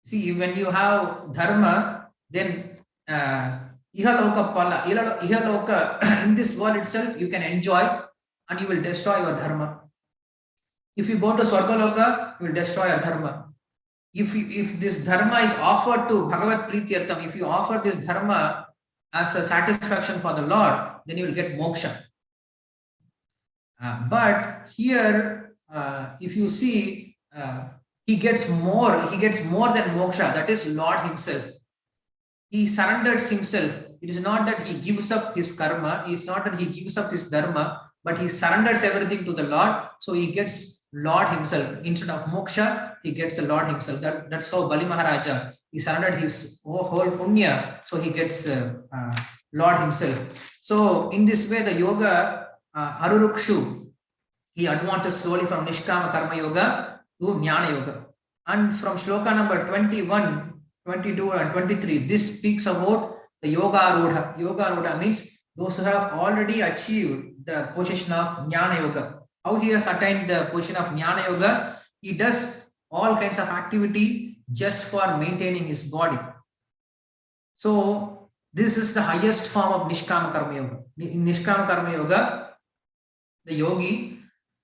See, when you have dharma, then ihaloka phala, ihaloka, in this world itself, you can enjoy and you will destroy your dharma. If you go to Swargaloka, you will destroy your dharma. if this dharma is offered to Bhagavat Prityartham, if you offer this dharma as a satisfaction for the Lord, then you will get moksha. But here, if you see, he gets more than moksha, that is Lord himself. He surrenders himself. It is not that he gives up his karma, it is not that he gives up his dharma, but he surrenders everything to the Lord. So he gets Lord himself. Instead of moksha, he gets the Lord himself. That's how Bali Maharaja, he surrendered his whole punya, so he gets Lord himself. So in this way, the yoga, Arurukshu, he advances slowly from Nishkama Karma Yoga to Jnana Yoga. And from shloka number 21, 22 and 23, this speaks about the Yoga Arudha. Yoga Arudha means those who have already achieved the position of Jnana Yoga. How he has attained the position of Jnana Yoga? He does all kinds of activity just for maintaining his body. So this is the highest form of Nishkama Karma Yoga. In Nishkama Karma Yoga, the yogi,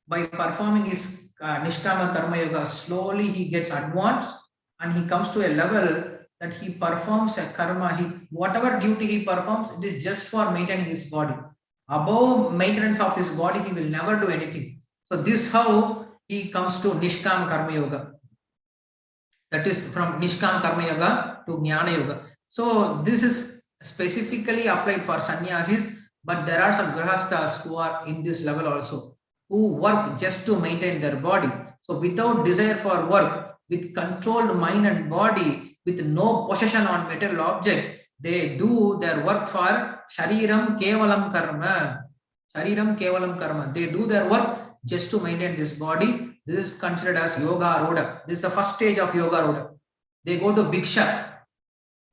by performing his Nishkama Karma Yoga, slowly he gets advanced and he comes to a level that he performs a karma, whatever duty he performs, it is just for maintaining his body. Above maintenance of his body, he will never do anything. So this how he comes to Nishkama Karma Yoga. That is from Nishkama Karma Yoga to Jnana Yoga. So this is specifically applied for sannyasis, but there are some grahasthas who are in this level also, who work just to maintain their body. So without desire for work, with controlled mind and body, with no possession on material object, they do their work for Shariram Kevalam Karma. Shariram Kevalam Karma. They do their work just to maintain this body. This is considered as Yoga Aruda. This is the first stage of Yoga Aruda. They go to Bhiksha.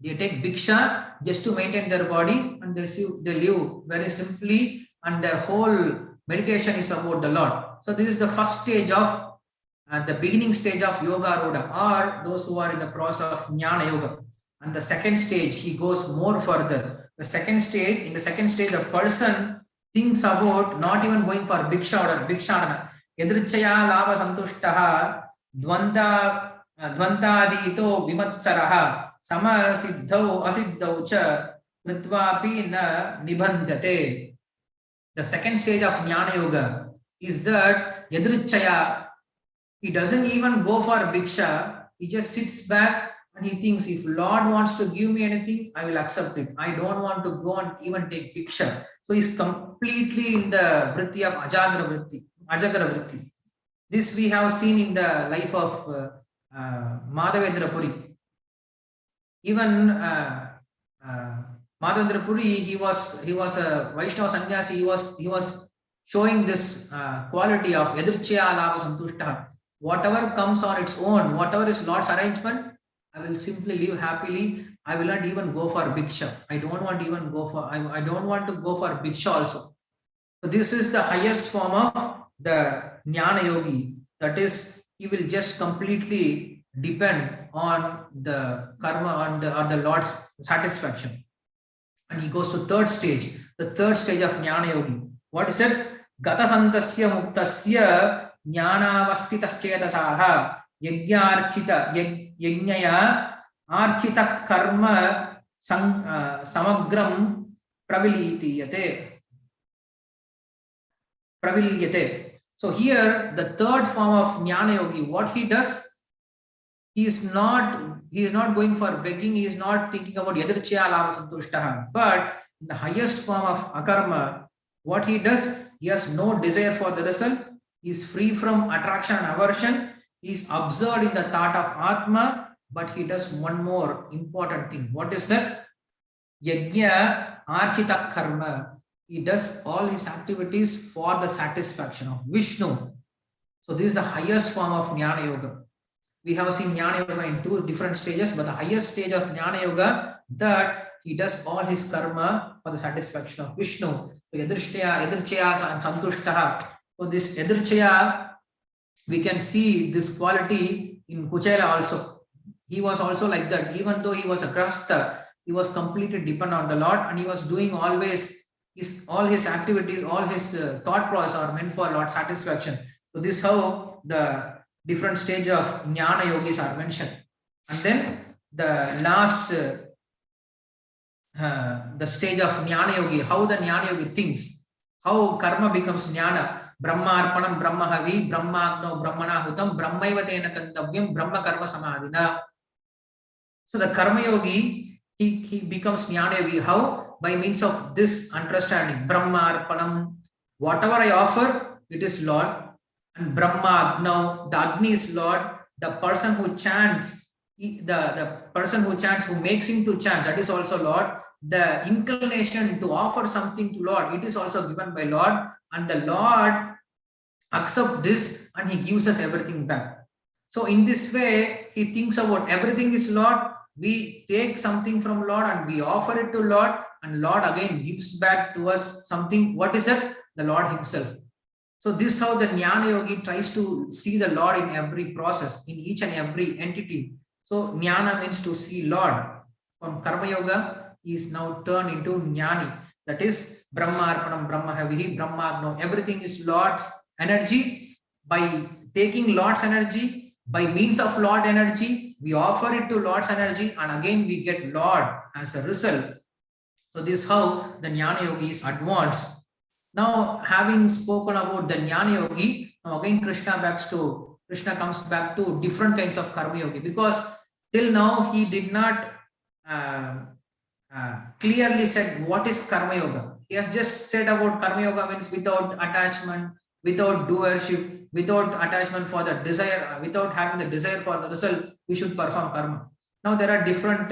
They take Bhiksha just to maintain their body, and they live very simply, and their whole meditation is about the Lord. So this is the first stage of the beginning stage of Yoga Aruda, or those who are in the process of Jnana Yoga. And the second stage, he goes more further. In the second stage, a person thinks about not even going for Bhiksha or Bhikshana. Yadrichaya Lava Santushtaha Dvantadito Vimatsaraha Sama Siddhau Asiddhau Cha Pritvapi Na Nibandhate. The second stage of Jnana Yoga is that Yadrichaya, he doesn't even go for Bhiksha, he just sits back and he thinks, if Lord wants to give me anything, I will accept it. I don't want to go and even take Bhiksha. So he's completely in the vritti of Ajagara vritti. This we have seen in the life of Madhavendra Puri. Even Madhavendra Puri, he was a Vaishnava sannyasi. He was showing this quality of Yadrichya Lava Santushta. Whatever comes on its own, whatever is Lord's arrangement, I will simply live happily. I will not even go for Bhiksha. I don't want to go for Bhiksha also. So this is the highest form of the Jnana Yogi. That is, he will just completely depend on the karma, on the Lord's satisfaction. And he goes to third stage, the third stage of Jnana Yogi. What is it? Gata Santasya Muktasya Jnanavastitaschetasaha Yajnaya Archita Karma Samagram Pravilyate. So here, the third form of Jnana Yogi, what he does, he is not going for begging, he is not thinking about Yadrichya Lava Santushtaha. But in the highest form of Akarma, what he does, he has no desire for the result. He is free from attraction and aversion. He is absorbed in the thought of Atma, but he does one more important thing. What is that? Yajna Archita Karma. He does all his activities for the satisfaction of Vishnu. So this is the highest form of Jnana Yoga. We have seen Jnana Yoga in two different stages, but the highest stage of Jnana Yoga, that he does all his karma for the satisfaction of Vishnu. So Yadrichya and Santushtaha. So this Yadrichya, we can see this quality in Kuchela also. He was also like that. Even though he was a grahastha, he was completely dependent on the Lord, and he was doing always all his activities, all his thought process are meant for Lord's satisfaction. So this is how the different stage of Jnana Yogis are mentioned. And then the last, the stage of Jnana Yogi, how the Jnana Yogi thinks, how karma becomes Jnana. Brahma arpanam brahma havi, brahma agno brahmana hutam, brahmaiva tena kantavyam, brahma karma samadhina. So the karma yogi, he becomes Jnana Yogi. How? By means of this understanding. Brahma arpanam, whatever I offer, it is Lord. And Brahma Agnav, the Agni is Lord. The person who chants, the person who chants, who makes him to chant, that is also Lord. The inclination to offer something to Lord, it is also given by Lord. And the Lord accepts this and he gives us everything back. So in this way, he thinks about everything is Lord. We take something from Lord and we offer it to Lord, and Lord again gives back to us something. What is that? The Lord himself. So this is how the Jnana Yogi tries to see the Lord in every process, in each and every entity. So Jnana means to see Lord. From Karma Yoga, he is now turned into Jnani. That is Brahma Arpanam, Brahma Havihi, Brahma Agno. Everything is Lord's energy. By taking Lord's energy, by means of Lord energy, we offer it to Lord's energy, and again we get Lord as a result. So this is how the Jnana Yogi is advanced. Now, having spoken about the Jnana Yogi, now again Krishna comes back to different kinds of Karma Yogi, because till now he did not clearly said what is Karma Yoga. He has just said about Karma Yoga means without attachment, without doership, without attachment for the desire, without having the desire for the result, we should perform karma. Now there are different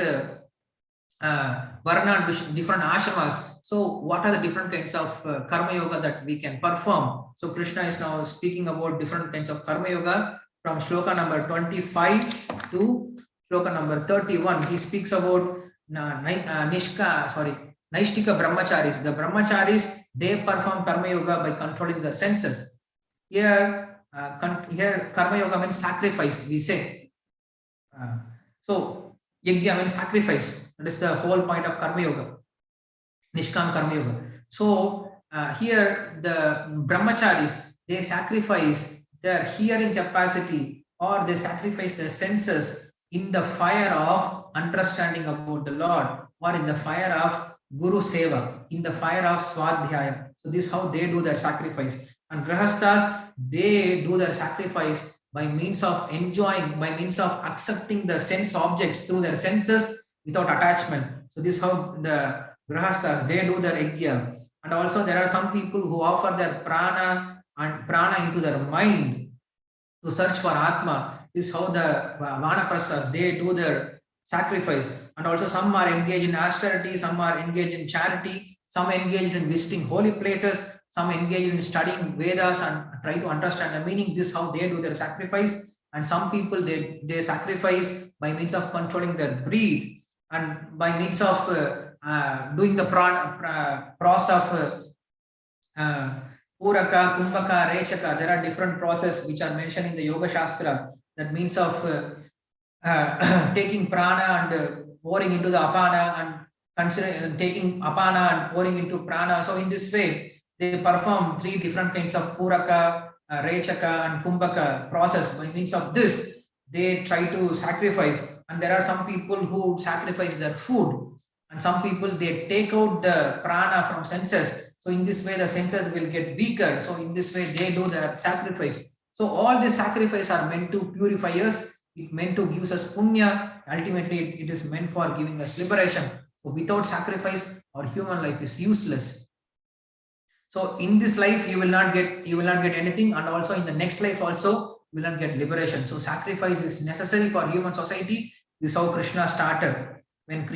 varna, different ashramas. So what are the different kinds of karma yoga that we can perform? So Krishna is now speaking about different kinds of karma yoga from shloka number 25 to shloka number 31. He speaks about Naishtika brahmacharis. The brahmacharis, they perform karma yoga by controlling their senses. Here karma yoga means sacrifice, we say. So yajna means sacrifice. That is the whole point of karma yoga, nishkam karma yoga. So here the brahmacharis, they sacrifice their hearing capacity, or they sacrifice their senses in the fire of understanding about the Lord, or in the fire of Guru Seva, in the fire of Swadhyaya. So this is how they do their sacrifice. And Grahasthas, they do their sacrifice by means of enjoying, by means of accepting the sense objects through their senses without attachment. So this is how the Grahasthas, they do their yajna. And also there are some people who offer their prana into their mind to search for Atma. This is how the Vanaprasthas, they do their sacrifice. And also some are engaged in austerity, some are engaged in charity, some engaged in visiting holy places, some engaged in studying Vedas and try to understand the meaning. This is how they do their sacrifice. And some people, they sacrifice by means of controlling their breed, and by means of doing the process of Puraka, Kumbhaka, Rechaka. There are different processes which are mentioned in the Yoga Shastra. That means of taking prana and pouring into the apana, and considering taking apana and pouring into prana. So in this way, they perform three different kinds of Puraka, Rechaka and Kumbhaka process. By means of this, they try to sacrifice. And there are some people who sacrifice their food, and some people, they take out the prana from senses. So in this way, the senses will get weaker. So in this way, they do their sacrifice. So all these sacrifices are meant to purify us. It meant to give us punya. Ultimately, it is meant for giving us liberation. So without sacrifice, our human life is useless. So in this life, you will not get anything, and also in the next life also, you will not get liberation. So sacrifice is necessary for human society. This is how Krishna started. When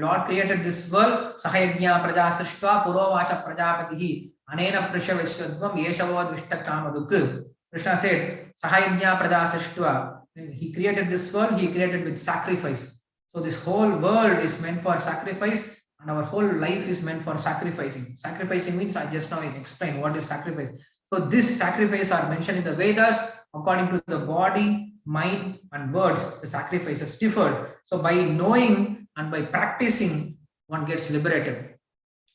Lord created this world, Sahayajna Praja Srishtva Purovacha Prajapatihi Anena Prisha Vishwadvam Yeshavad Vishtakkamaduk. Krishna said, Sahayajna Praja Srishtva. When he created this world, he created with sacrifice. So this whole world is meant for sacrifice, and our whole life is meant for sacrificing. Sacrificing means, I just now explained what is sacrifice. So this sacrifice are mentioned in the Vedas according to the body, mind and words. The sacrifices differed. So by knowing and by practicing, one gets liberated.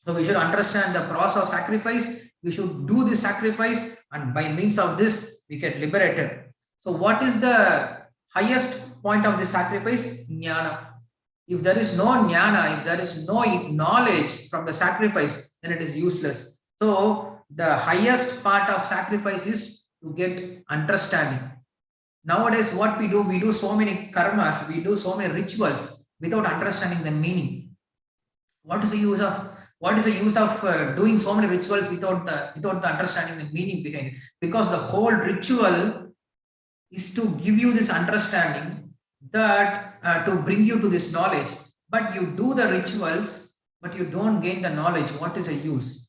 So we should understand the process of sacrifice. We should do this sacrifice, and by means of this, we get liberated. So what is the highest point of the sacrifice? Jnana. If there is no jnana, if there is no knowledge from the sacrifice, then it is useless. So the highest part of sacrifice is to get understanding. Nowadays, what we do so many karmas, we do so many rituals without understanding the meaning. What is the use of doing so many rituals without the understanding the meaning behind it? Because the whole ritual is to give you this understanding, that to bring you to this knowledge. But you do the rituals, but you don't gain the knowledge. What is the use?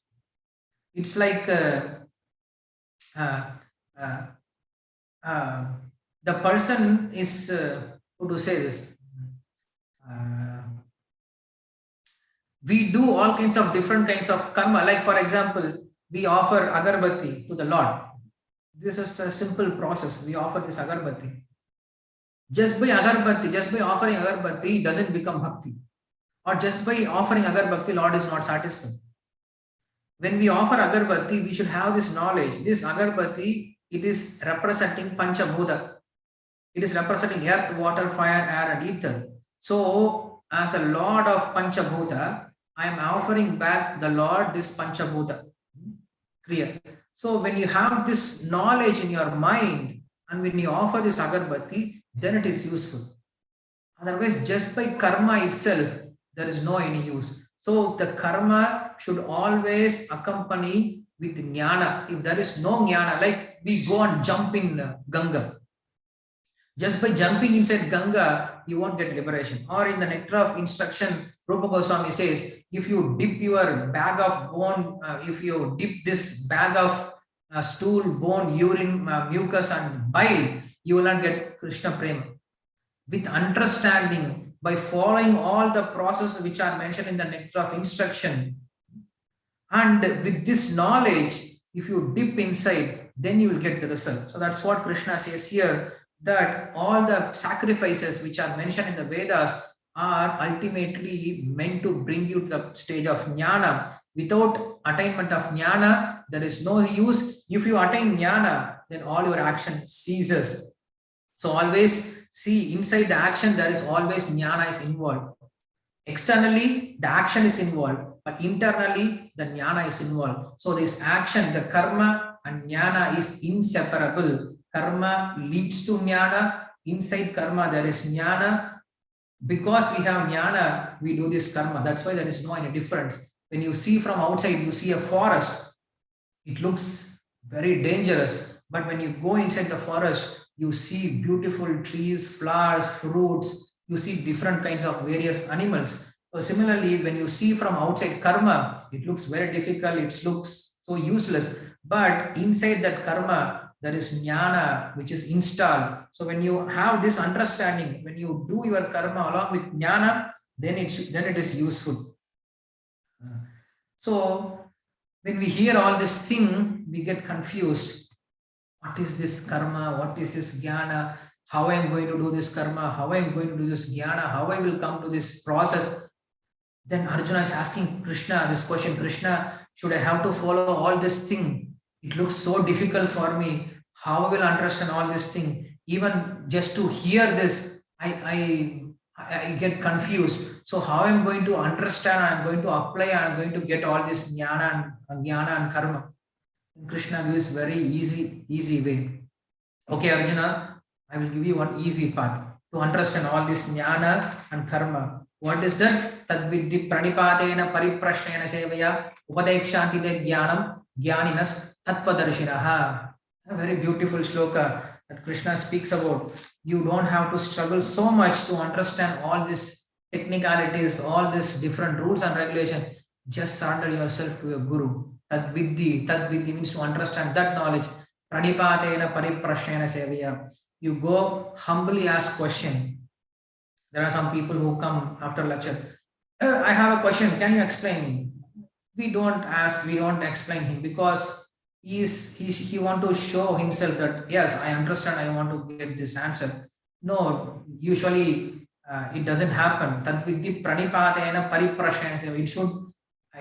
It's like uh, uh, uh, the person is how to say this. We do all kinds of different kinds of karma. Like for example, we offer agarbatti to the Lord. This is a simple process. We offer this agarbatti. Just by offering agarbatti, it doesn't become bhakti. Or just by offering agarbatti, Lord is not satisfied. When we offer agarbatti, we should have this knowledge. This agarbatti, it is representing Panchabhuta. It is representing earth, water, fire, air, and ether. So, as a Lord of Panchabhuta, I am offering back the Lord this Panchabhuta. Clear? So, when you have this knowledge in your mind and when you offer this agarbatti, then it is useful. Otherwise, just by karma itself, there is no any use. So, the karma should always accompany with jnana. If there is no jnana, like we go and jump in Ganga. Just by jumping inside Ganga, you won't get liberation. Or in the Nectar of Instruction, Rupa Goswami says, if you dip your bag of bone, if you dip this bag of stool, bone, urine, mucus and bile, you will not get Krishna Prema. With understanding, by following all the processes which are mentioned in the Nectar of Instruction, and with this knowledge, if you dip inside, then you will get the result. So that's what Krishna says here, that all the sacrifices which are mentioned in the Vedas are ultimately meant to bring you to the stage of jnana. Without attainment of jnana, there is no use. If you attain jnana, then all your action ceases. So always see, inside the action, there is always jnana is involved. Externally, the action is involved, but internally, the jnana is involved. So this action, the karma and jnana is inseparable. Karma leads to jnana. Inside karma, there is jnana. Because we have jnana, we do this karma. That's why there is no any difference. When you see from outside, you see a forest. It looks very dangerous. But when you go inside the forest, you see beautiful trees, flowers, fruits. You see different kinds of various animals. So similarly, when you see from outside karma, it looks very difficult. It looks so useless. But inside that karma, there is jnana which is installed. So when you have this understanding, when you do your karma along with jnana, then it is useful. So when we hear all this thing, we get confused. What is this karma? What is this jnana? How I am going to do this karma? How I am going to do this jnana? How I will come to this process? Then Arjuna is asking Krishna this question, Krishna, should I have to follow all this thing? It looks so difficult for me. How I will understand all this thing? Even just to hear this, I get confused. So how I'm going to understand, I'm going to apply, I'm going to get all this jnana and karma. And Krishna gives very easy way. Okay, Arjuna, I will give you one easy path to understand all this jnana and karma. What is that? Tadvidhi pranipatena pariprashnena sevaya upadekshanti de jnanam jnaninas tattvadarshinaha. A very beautiful shloka that Krishna speaks about. You don't have to struggle so much to understand all these technicalities, all these different rules and regulations. Just surrender yourself to your guru. Tadvidhi means to understand that knowledge. Pranipatena pariprashnena sevaya. You go humbly ask question. There are some people who come after lecture. I have a question. Can you explain me? We don't ask. We don't explain him because he want to show himself that yes, I understand. I want to get this answer. No, usually it doesn't happen. Tadvidhi pranipatena pariprashnena.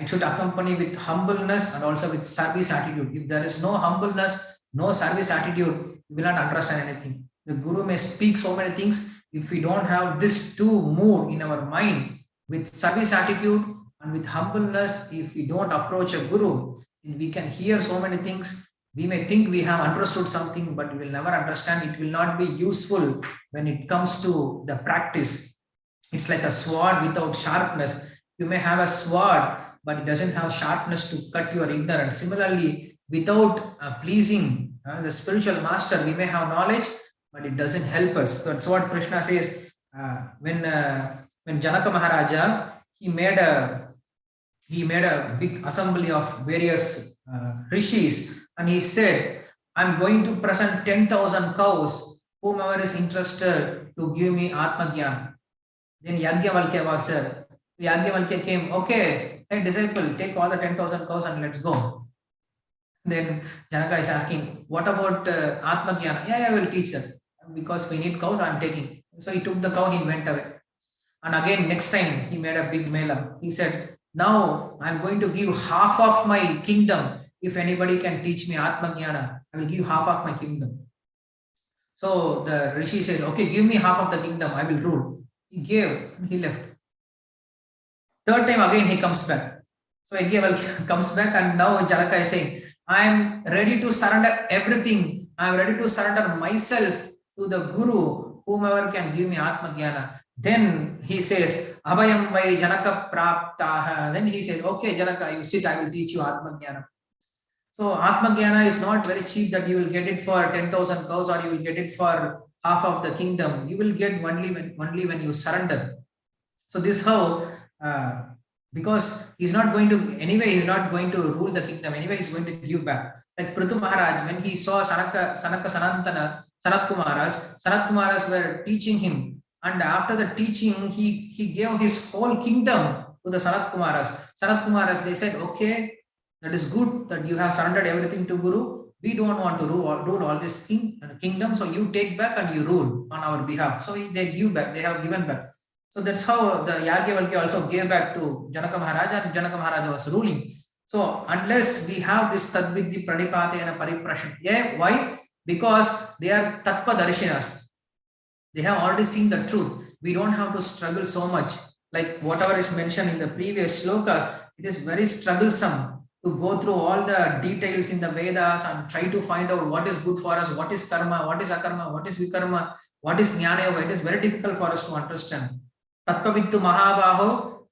It should accompany with humbleness and also with service attitude. If there is no humbleness, no service attitude, you will not understand anything. The guru may speak so many things. if we don't have this two mood in our mind, with service attitude and with humbleness, if we don't approach a guru, we can hear so many things. We may think we have understood something, but we will never understand. It will not be useful when it comes to the practice. It's like a sword without sharpness. You may have a sword, but it doesn't have sharpness to cut your ignorance. Similarly, without pleasing the spiritual master, we may have knowledge, but it doesn't help us. That's what Krishna says. When Janaka Maharaja, he made a big assembly of various rishis, and he said, I'm going to present 10,000 cows, whomever is interested to give me Atma Gyan. Then Yagyavalkya was there. Yagyavalkya came, okay, hey disciple, take all the 10,000 cows and let's go. Then Janaka is asking, what about Atma Gyan? Yeah, I will teach them. Because we need cows, I'm taking. So he took the cow, he went away. And again, next time, he made a big mela. He said, now I'm going to give half of my kingdom. If anybody can teach me Atma Jnana, I will give half of my kingdom. So the Rishi says, okay, give me half of the kingdom, I will rule. He gave, and he left. Third time again, he comes back. So again, comes back, and now Janaka is saying, I'm ready to surrender everything. I'm ready to surrender myself to the Guru, whomever can give me Atma Jnana. Then he says, Abhayam vai Janaka praptaha. Then he says, okay, Janaka, you sit, I will teach you Atma Jnana. So Atma Jnana is not very cheap that you will get it for 10,000 cows or you will get it for half of the kingdom. You will get only when you surrender. So this how, because he's not going to, anyway, he's not going to rule the kingdom. Anyway, he's going to give back. Like Prithu Maharaj, when he saw Sanat Kumaras were teaching him. And after the teaching, he gave his whole kingdom to the Sanat Kumaras. They said, okay, that is good that you have surrendered everything to Guru. We don't want to rule all this kingdom. So you take back and you rule on our behalf. So they give back, they have given back. So that's how the Yagyavalkya also gave back to Janaka Maharaj, and Janaka Maharaj was ruling. So unless we have this Tadvidhi Pranipate and Pariprashan, yeah, why? Because they are Tattva Darshinas. They have already seen the truth. We don't have to struggle so much. Like whatever is mentioned in the previous slokas, it is very strugglesome to go through all the details in the Vedas and try to find out what is good for us, what is karma, what is akarma, what is vikarma, what is jnana yoga. It is very difficult for us to understand. Tattva-vittu Mahabaho,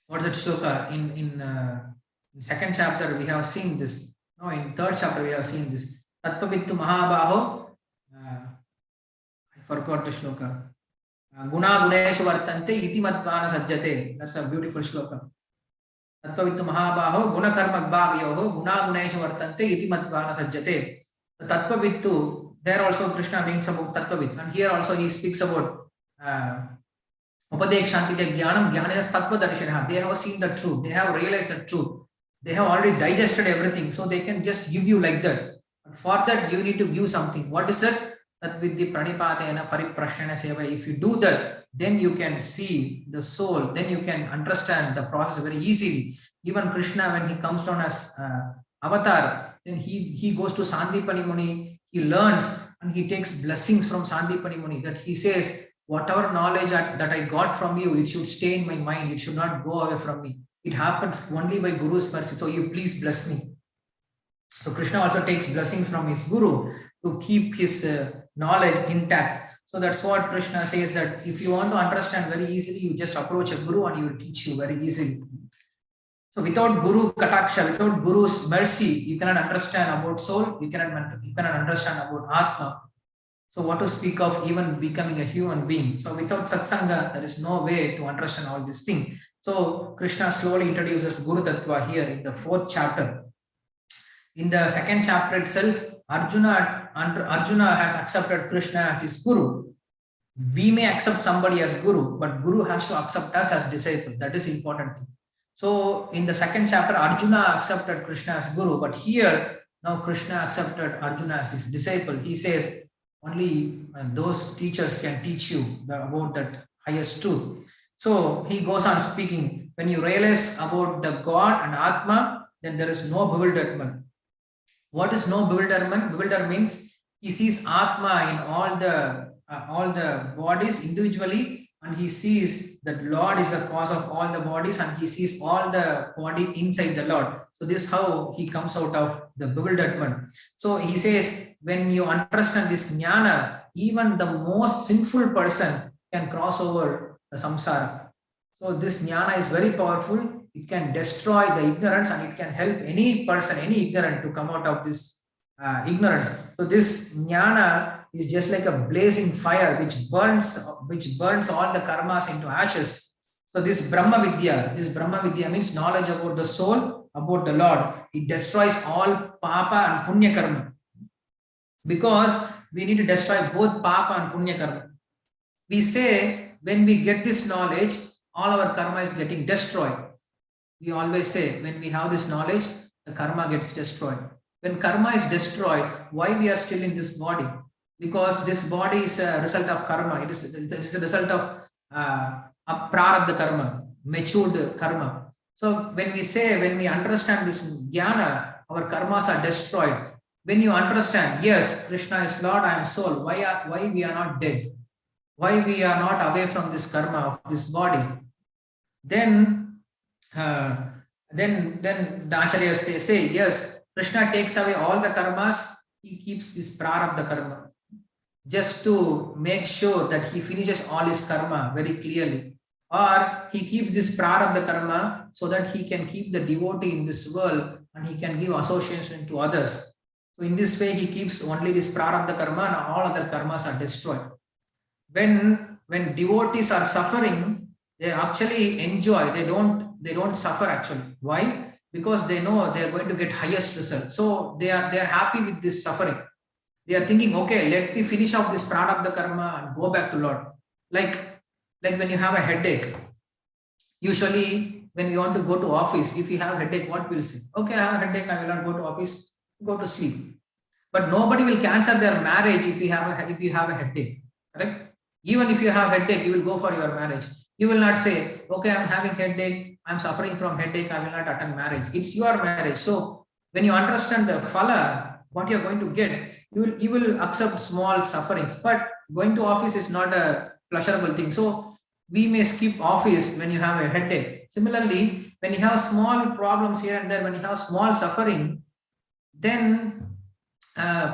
what's that sloka? In second chapter, we have seen this. No, in third chapter, we have seen this. Tattva-vittu Mahabaho, I forgot the shloka. Guna guneshu vartante iti matvana sajjate. That's a beautiful shloka. Tattva-vittu Mahabaho, guna karma bhagyoho, guna guneshu vartante iti matvana sajjate. The Tattva-vittu, there also Krishna brings about Tattva-vitt. And here also he speaks about Upadekshantite Jnanam, Jnana is Tattva Darshana. They have seen the truth. They have realized the truth. They have already digested everything. So they can just give you like that. But for that, you need to give something. What is it? That with the Pranipatena Pariprasthana Seva, if you do that, then you can see the soul. Then you can understand the process very easily. Even Krishna, when he comes down as avatar, then he goes to Sandipani Muni. He learns and he takes blessings from Sandipani Muni. That he says, whatever knowledge that I got from you, it should stay in my mind. It should not go away from me. It happened only by Guru's mercy. So you please bless me. So Krishna also takes blessings from his Guru to keep his knowledge intact. So that's what Krishna says, that if you want to understand very easily, you just approach a Guru and he will teach you very easily. So without Guru Kataksha, without Guru's mercy, you cannot understand about soul, you cannot understand about Atma. So what to speak of even becoming a human being? So without satsanga, there is no way to understand all these things. So Krishna slowly introduces Guru Tattva here in the 4th chapter. In the 2nd chapter itself, Arjuna has accepted Krishna as his Guru. We may accept somebody as Guru, but Guru has to accept us as disciple. That is important thing. So in the 2nd chapter, Arjuna accepted Krishna as Guru, but here now Krishna accepted Arjuna as his disciple. He says, only those teachers can teach you about that highest truth. So he goes on speaking, when you realize about the God and Atma, then there is no bewilderment. What is no bewilderment? Bewilderment means he sees Atma in all the all the bodies individually, and he sees that Lord is the cause of all the bodies, and he sees all the body inside the Lord. So this is how he comes out of the bewilderment. So he says, when you understand this jnana, even the most sinful person can cross over the samsara. So this jnana is very powerful. It can destroy the ignorance, and it can help any person, any ignorant, to come out of this ignorance. So this jnana is just like a blazing fire which burns all the karmas into ashes. So this Brahma Vidya means knowledge about the soul, about the Lord. It destroys all papa and punya karma, because we need to destroy both papa and punya karma. We say when we get this knowledge, all our karma is getting destroyed. We always say when we have this knowledge, the karma gets destroyed. When karma is destroyed, why we are still in this body? Because this body is a result of karma. It is a result of prarabdha karma, matured karma. So when we understand this jnana, our karmas are destroyed. When you understand, yes, Krishna is Lord, I am soul. Why we are not dead? Why we are not away from this karma of this body? Then the acharyas, they say, yes, Krishna takes away all the karmas. He keeps this prarabdha karma, just to make sure that he finishes all his karma very clearly. Or he keeps this prarabdha karma so that he can keep the devotee in this world, and he can give association to others. So in this way, he keeps only this prarabdha karma, and all other karmas are destroyed. When devotees are suffering, they actually enjoy. They don't suffer actually. Why? Because they know they are going to get highest result. So they are happy with this suffering. They are thinking, okay, let me finish off this prarabdha karma and go back to Lord. Like when you have a headache, usually when you want to go to office, if you have a headache, what will you say? Okay, I have a headache, I will not go to office, go to sleep. But nobody will cancel their marriage if you have a headache, correct? Even if you have a headache, you will go for your marriage. You will not say, okay, I'm having headache, I'm suffering from headache, I will not attend marriage. It's your marriage. So when you understand the phala, what you're going to get, you will accept small sufferings. But going to office is not a pleasurable thing. So we may skip office when you have a headache. Similarly, when you have small problems here and there, when you have small suffering, then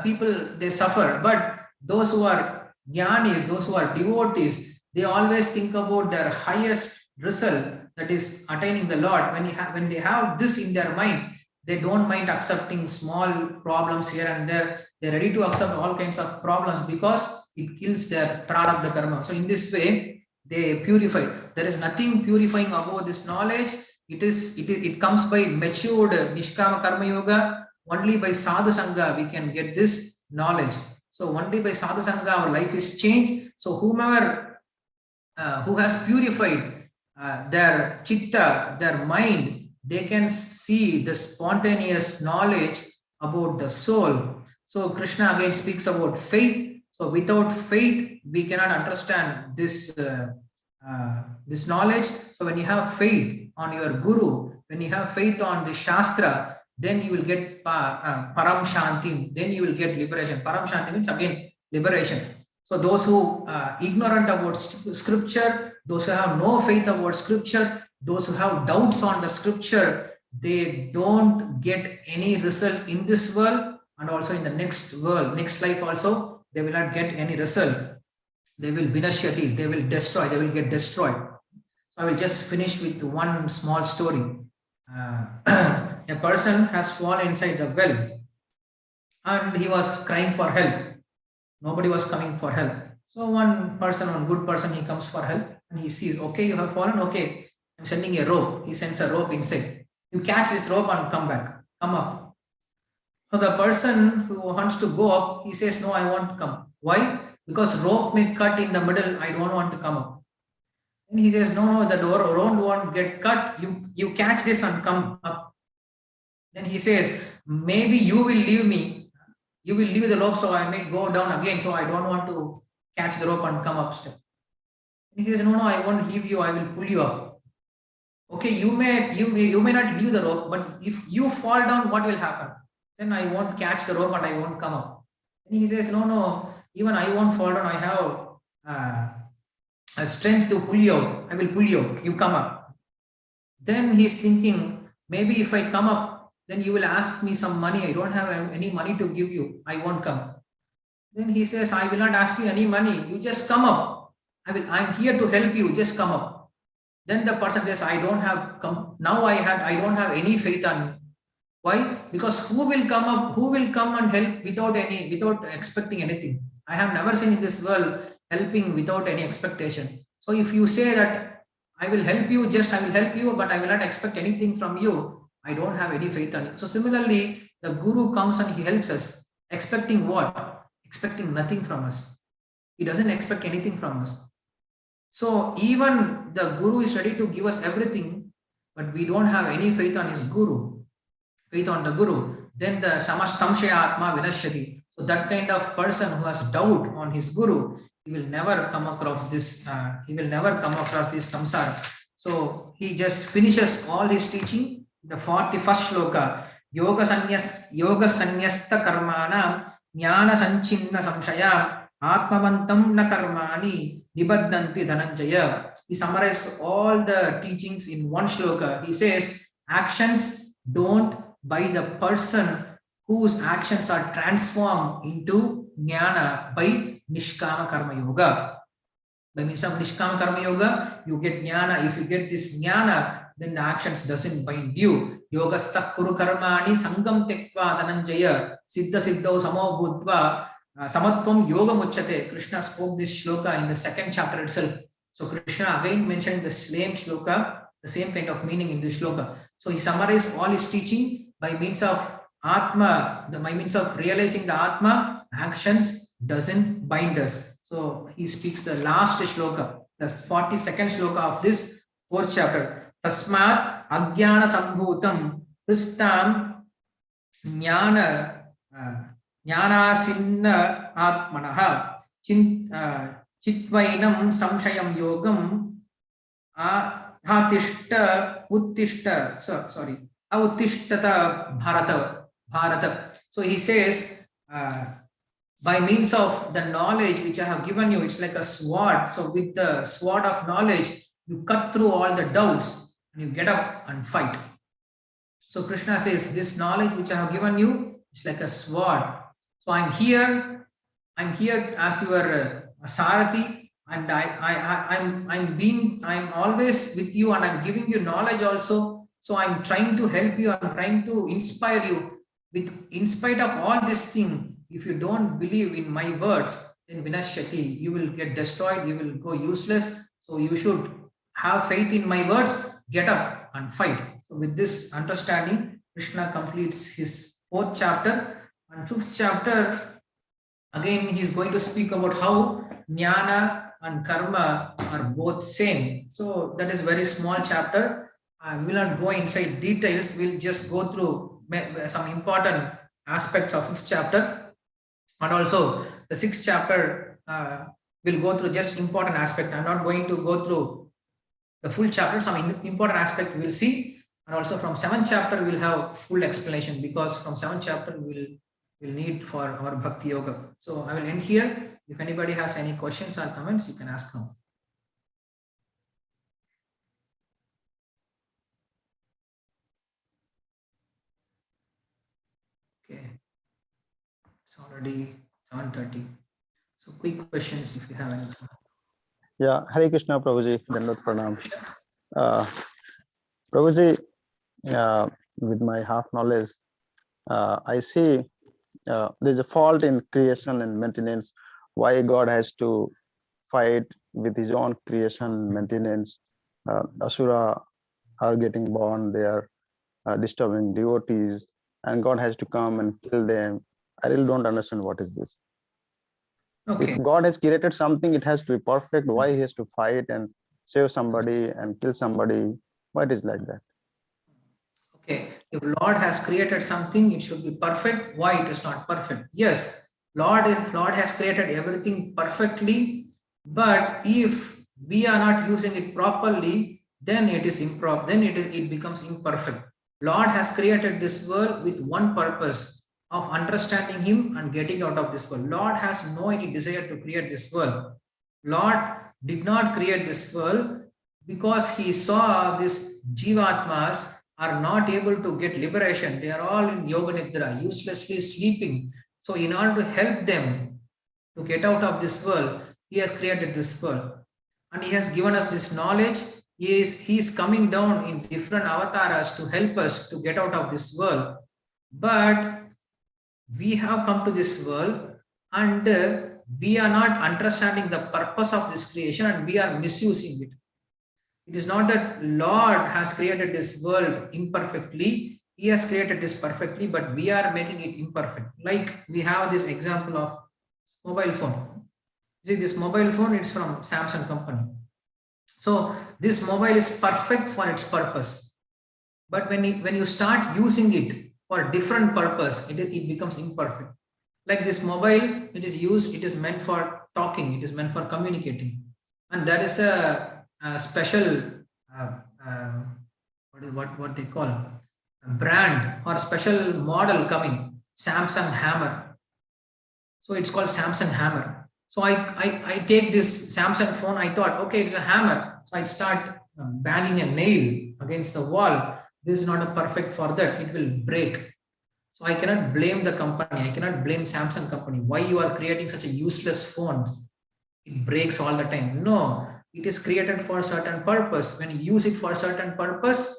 people, they suffer. But those who are jnanis, those who are devotees, they always think about their highest result, that is attaining the Lord. When they have this in their mind, they don't mind accepting small problems here and there. They're ready to accept all kinds of problems because it kills their prarabdha karma. So in this way, they purify. There is nothing purifying about this knowledge. It comes by matured nishkama karma yoga. Only by sadhu sangha we can get this knowledge. So only by sadhu sangha our life is changed. So whomever who has purified their chitta, their mind, they can see the spontaneous knowledge about the soul. So Krishna again speaks about faith. So without faith, we cannot understand this this knowledge. So when you have faith on your guru, when you have faith on the shastra, then you will get param shanti. Then you will get liberation. Param shanti means again liberation. So those who are ignorant about scripture, those who have no faith about scripture, those who have doubts on the scripture, they don't get any results in this world, and also in the next world, next life also, they will not get any result. They will vinashyati, they will destroy, they will get destroyed. So I will just finish with one small story. A person has fallen inside the well and he was crying for help. Nobody was coming for help. So one good person, he comes for help and he sees, okay, you have fallen, okay, I'm sending a rope. He sends a rope inside. You catch this rope and come up. So the person who wants to go up, he says, no, I want to come. Why? Because rope may cut in the middle, I don't want to come up. And he says, no, the rope won't get cut. You catch this and come up. Then he says, maybe you will leave me. You will leave the rope so I may go down again. So I don't want to catch the rope and come up still. And he says, no, I won't leave you. I will pull you up. Okay, you may not leave the rope, but if you fall down, what will happen? Then I won't catch the rope and I won't come up. And he says, no, even I won't fall down. I have a strength to pull you out. I will pull you out. You come up. Then he's thinking, maybe if I come up, then you will ask me some money. I don't have any money to give you. I won't come. Then he says, I will not ask you any money. You just come up. I'm here to help you. Just come up. Then the person says, I don't have I don't have any faith on me. Why? Because who will come up, who will come and help without expecting anything? I have never seen in this world helping without any expectation. So if you say that I will help you, I will help you, but I will not expect anything from you, I don't have any faith on you. So similarly, the Guru comes and he helps us, expecting what? Expecting nothing from us. He doesn't expect anything from us. So even the Guru is ready to give us everything, but we don't have any faith on his Guru, faith on the Guru. Then the samshaya atma vinashyati. So that kind of person who has doubt on his Guru, he will never come across this. This samsara. So he just finishes all his teaching. The 41st shloka. Yoga sanyasta karmana jnana sanchinna samshaya atmavantam na karmani nibaddanti dhananjaya. He summarizes all the teachings in one shloka. He says, actions don't by the person whose actions are transformed into jnana by nishkama karma yoga. By means of nishkama karma yoga, you get jnana. If you get this jnana, then the actions doesn't bind you. Yogastak kuru karmani sangam tekva dhananjaya siddha siddho samo buddhva samatvam yoga muchyate. Krishna spoke this shloka in the 2nd chapter itself. So Krishna again mentioned the same shloka, the same kind of meaning in this shloka. So he summarized all his teaching by means of Atma, by means of realizing the Atma, actions doesn't bind us. So he speaks the last shloka, the 42nd shloka of this 4th chapter. Tasmat ajnana sambhutam pristam jnana sinna atmanaha chitvainam samshayam yogam hatishta uttishta. Sorry. Avuttishtata bharata. So he says, by means of the knowledge which I have given you, it's like a sword. So with the sword of knowledge, you cut through all the doubts and you get up and fight. So Krishna says, this knowledge which I have given you is like a sword. So I'm here as your Sarathi, and I'm always with you, and I'm giving you knowledge also. So I'm trying to help you, I'm trying to inspire you. In spite of all this thing, if you don't believe in my words, then vinashyati, you will get destroyed, you will go useless. So you should have faith in my words, get up and fight. So with this understanding, Krishna completes his 4th chapter. And 5th chapter, again, he is going to speak about how jnana and karma are both same. So that is very small chapter. I will not go inside details. We'll just go through some important aspects of 5th chapter. And also the 6th chapter will go through just important aspect. I'm not going to go through the full chapter. Some important aspect we'll see. And also from 7th chapter, we'll have full explanation, because from 7th chapter, we'll need for our bhakti yoga. So I will end here. If anybody has any questions or comments, you can ask now. Okay. It's already 7:30. So quick questions if you have any. Yeah, Hare Krishna, Prabhuji, Dandavat Pranam. Prabhuji, with my half knowledge, I see there's a fault in creation and maintenance. Why God has to fight with his own creation and maintenance? Asura are getting born, they are disturbing devotees, and God has to come and kill them. I really don't understand what is this. Okay. If God has created something, it has to be perfect. Why he has to fight and save somebody and kill somebody? Why it is like that? Okay, if Lord has created something, it should be perfect. Why it is not perfect? Yes, Lord has created everything perfectly, but if we are not using it properly, then it is improper. Then it becomes imperfect. Lord has created this world with one purpose of understanding him and getting out of this world. Lord has no any desire to create this world. Lord did not create this world because he saw these Jivatmas are not able to get liberation. They are all in Yoga Nidra, uselessly sleeping. So, in order to help them to get out of this world, he has created this world. And he has given us this knowledge. He is coming down in different avatars to help us to get out of this world. But we have come to this world and we are not understanding the purpose of this creation and we are misusing it. It is not that Lord has created this world imperfectly. He has created this perfectly, but we are making it imperfect. Like we have this example of mobile phone. See, this mobile phone is from Samsung company. So this mobile is perfect for its purpose. But when you start using it for different purpose, it becomes imperfect. Like this mobile, it is meant for talking, it is meant for communicating. And there is a special, uh, uh, what they call, a brand or special model coming, Samsung Hammer. So it's called Samsung Hammer. So I take this Samsung phone, I thought, okay, it's a hammer. So I start banging a nail against the wall. This is not a perfect for that, it will break. So I cannot blame the company, I cannot blame Samsung company. Why you are creating such a useless phone? It breaks all the time. No, it is created for a certain purpose. When you use it for a certain purpose,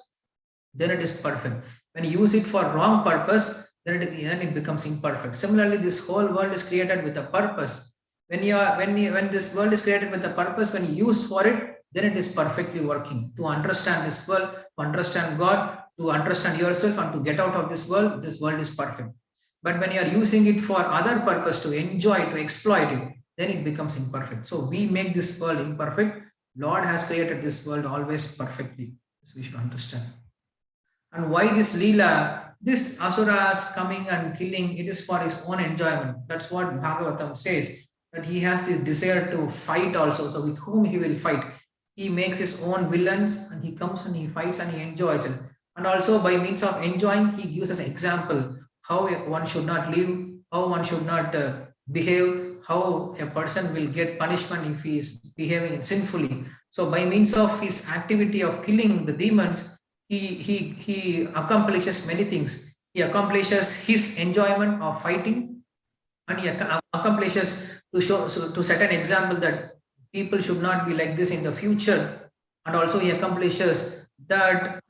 then it is perfect. When you use it for wrong purpose, then it becomes imperfect. Similarly, this whole world is created with a purpose. When this world is created with a purpose, when you use for it, then it is perfectly working. To understand this world, to understand God, to understand yourself, and to get out of this world is perfect. But when you are using it for other purpose, to enjoy, to exploit it, then it becomes imperfect. So we make this world imperfect. Lord has created this world always perfectly. This we should understand. And why this Leela, this Asuras coming and killing, it is for his own enjoyment. That's what Bhagavatam says, that he has this desire to fight also. So with whom he will fight? He makes his own villains and he comes and he fights and he enjoys it. And also by means of enjoying, he gives us example how one should not live, how one should not behave, how a person will get punishment if he is behaving sinfully. So by means of his activity of killing the demons, he accomplishes many things. He accomplishes his enjoyment of fighting, and he accomplishes to set an example that people should not be like this in the future. And also he accomplishes that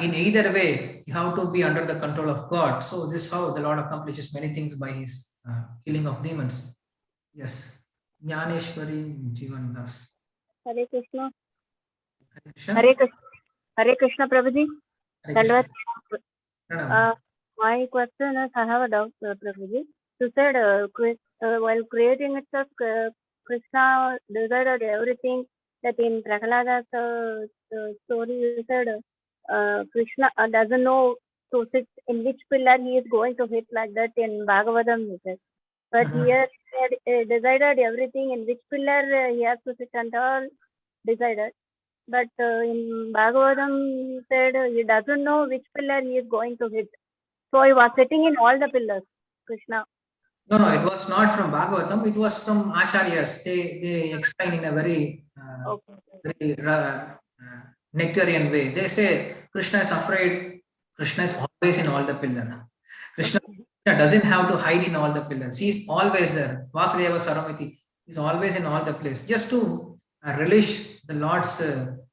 in either way you have to be under the control of God. So this is how the Lord accomplishes many things by his killing of demons. Yes. Jnaneshwari Jivan Das. Hare Krishna. Hare Krishna. Hare Krishna. Hare Krishna, Prabhuji. Hare Krishna. Pranam. My question is, I have a doubt, Prabhuji. You said while creating itself, Krishna decided everything. That in Prahlada's story, you said Krishna doesn't know to sit in which pillar he is going to hit, like that in Bhagavatam, you said. But here he had decided everything in which pillar he has to sit and all decided. But in Bhagavatam, he said he doesn't know which pillar he is going to hit. So he was sitting in all the pillars, Krishna. No, it was not from Bhagavatam. It was from Acharyas. They explain in a very, very nectarian way. They say Krishna is afraid. Krishna is always in all the pillars. Krishna doesn't have to hide in all the pillars. He is always there. Vasudeva Saramiti is always in all the places. Just to relish the Lord's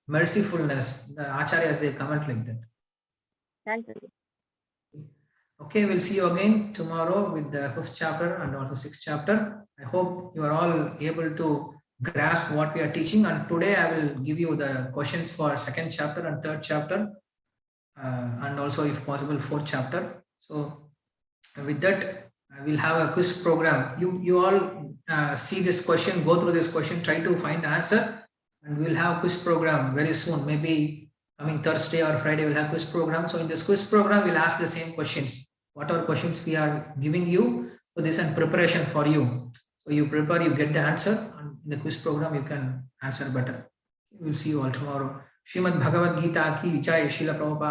mercifulness, the Acharyas, they comment like that. Thank you. Okay, we'll see you again tomorrow with the 5th chapter and also 6th chapter. I hope you are all able to grasp what we are teaching. And today I will give you the questions for 2nd chapter and 3rd chapter, and also if possible 4th chapter. So with that, I will have a quiz program. You all see this question, go through this question, try to find the answer, and we'll have a quiz program very soon. Maybe coming Thursday or Friday, we'll have quiz program. So in this quiz program, we'll ask the same questions. Whatever questions we are giving you, so this is in preparation for you. So you prepare, you get the answer, and in the quiz program, you can answer better. We'll see you all tomorrow. Srimad Bhagavad Gita ki jai, Srila Prabhupada.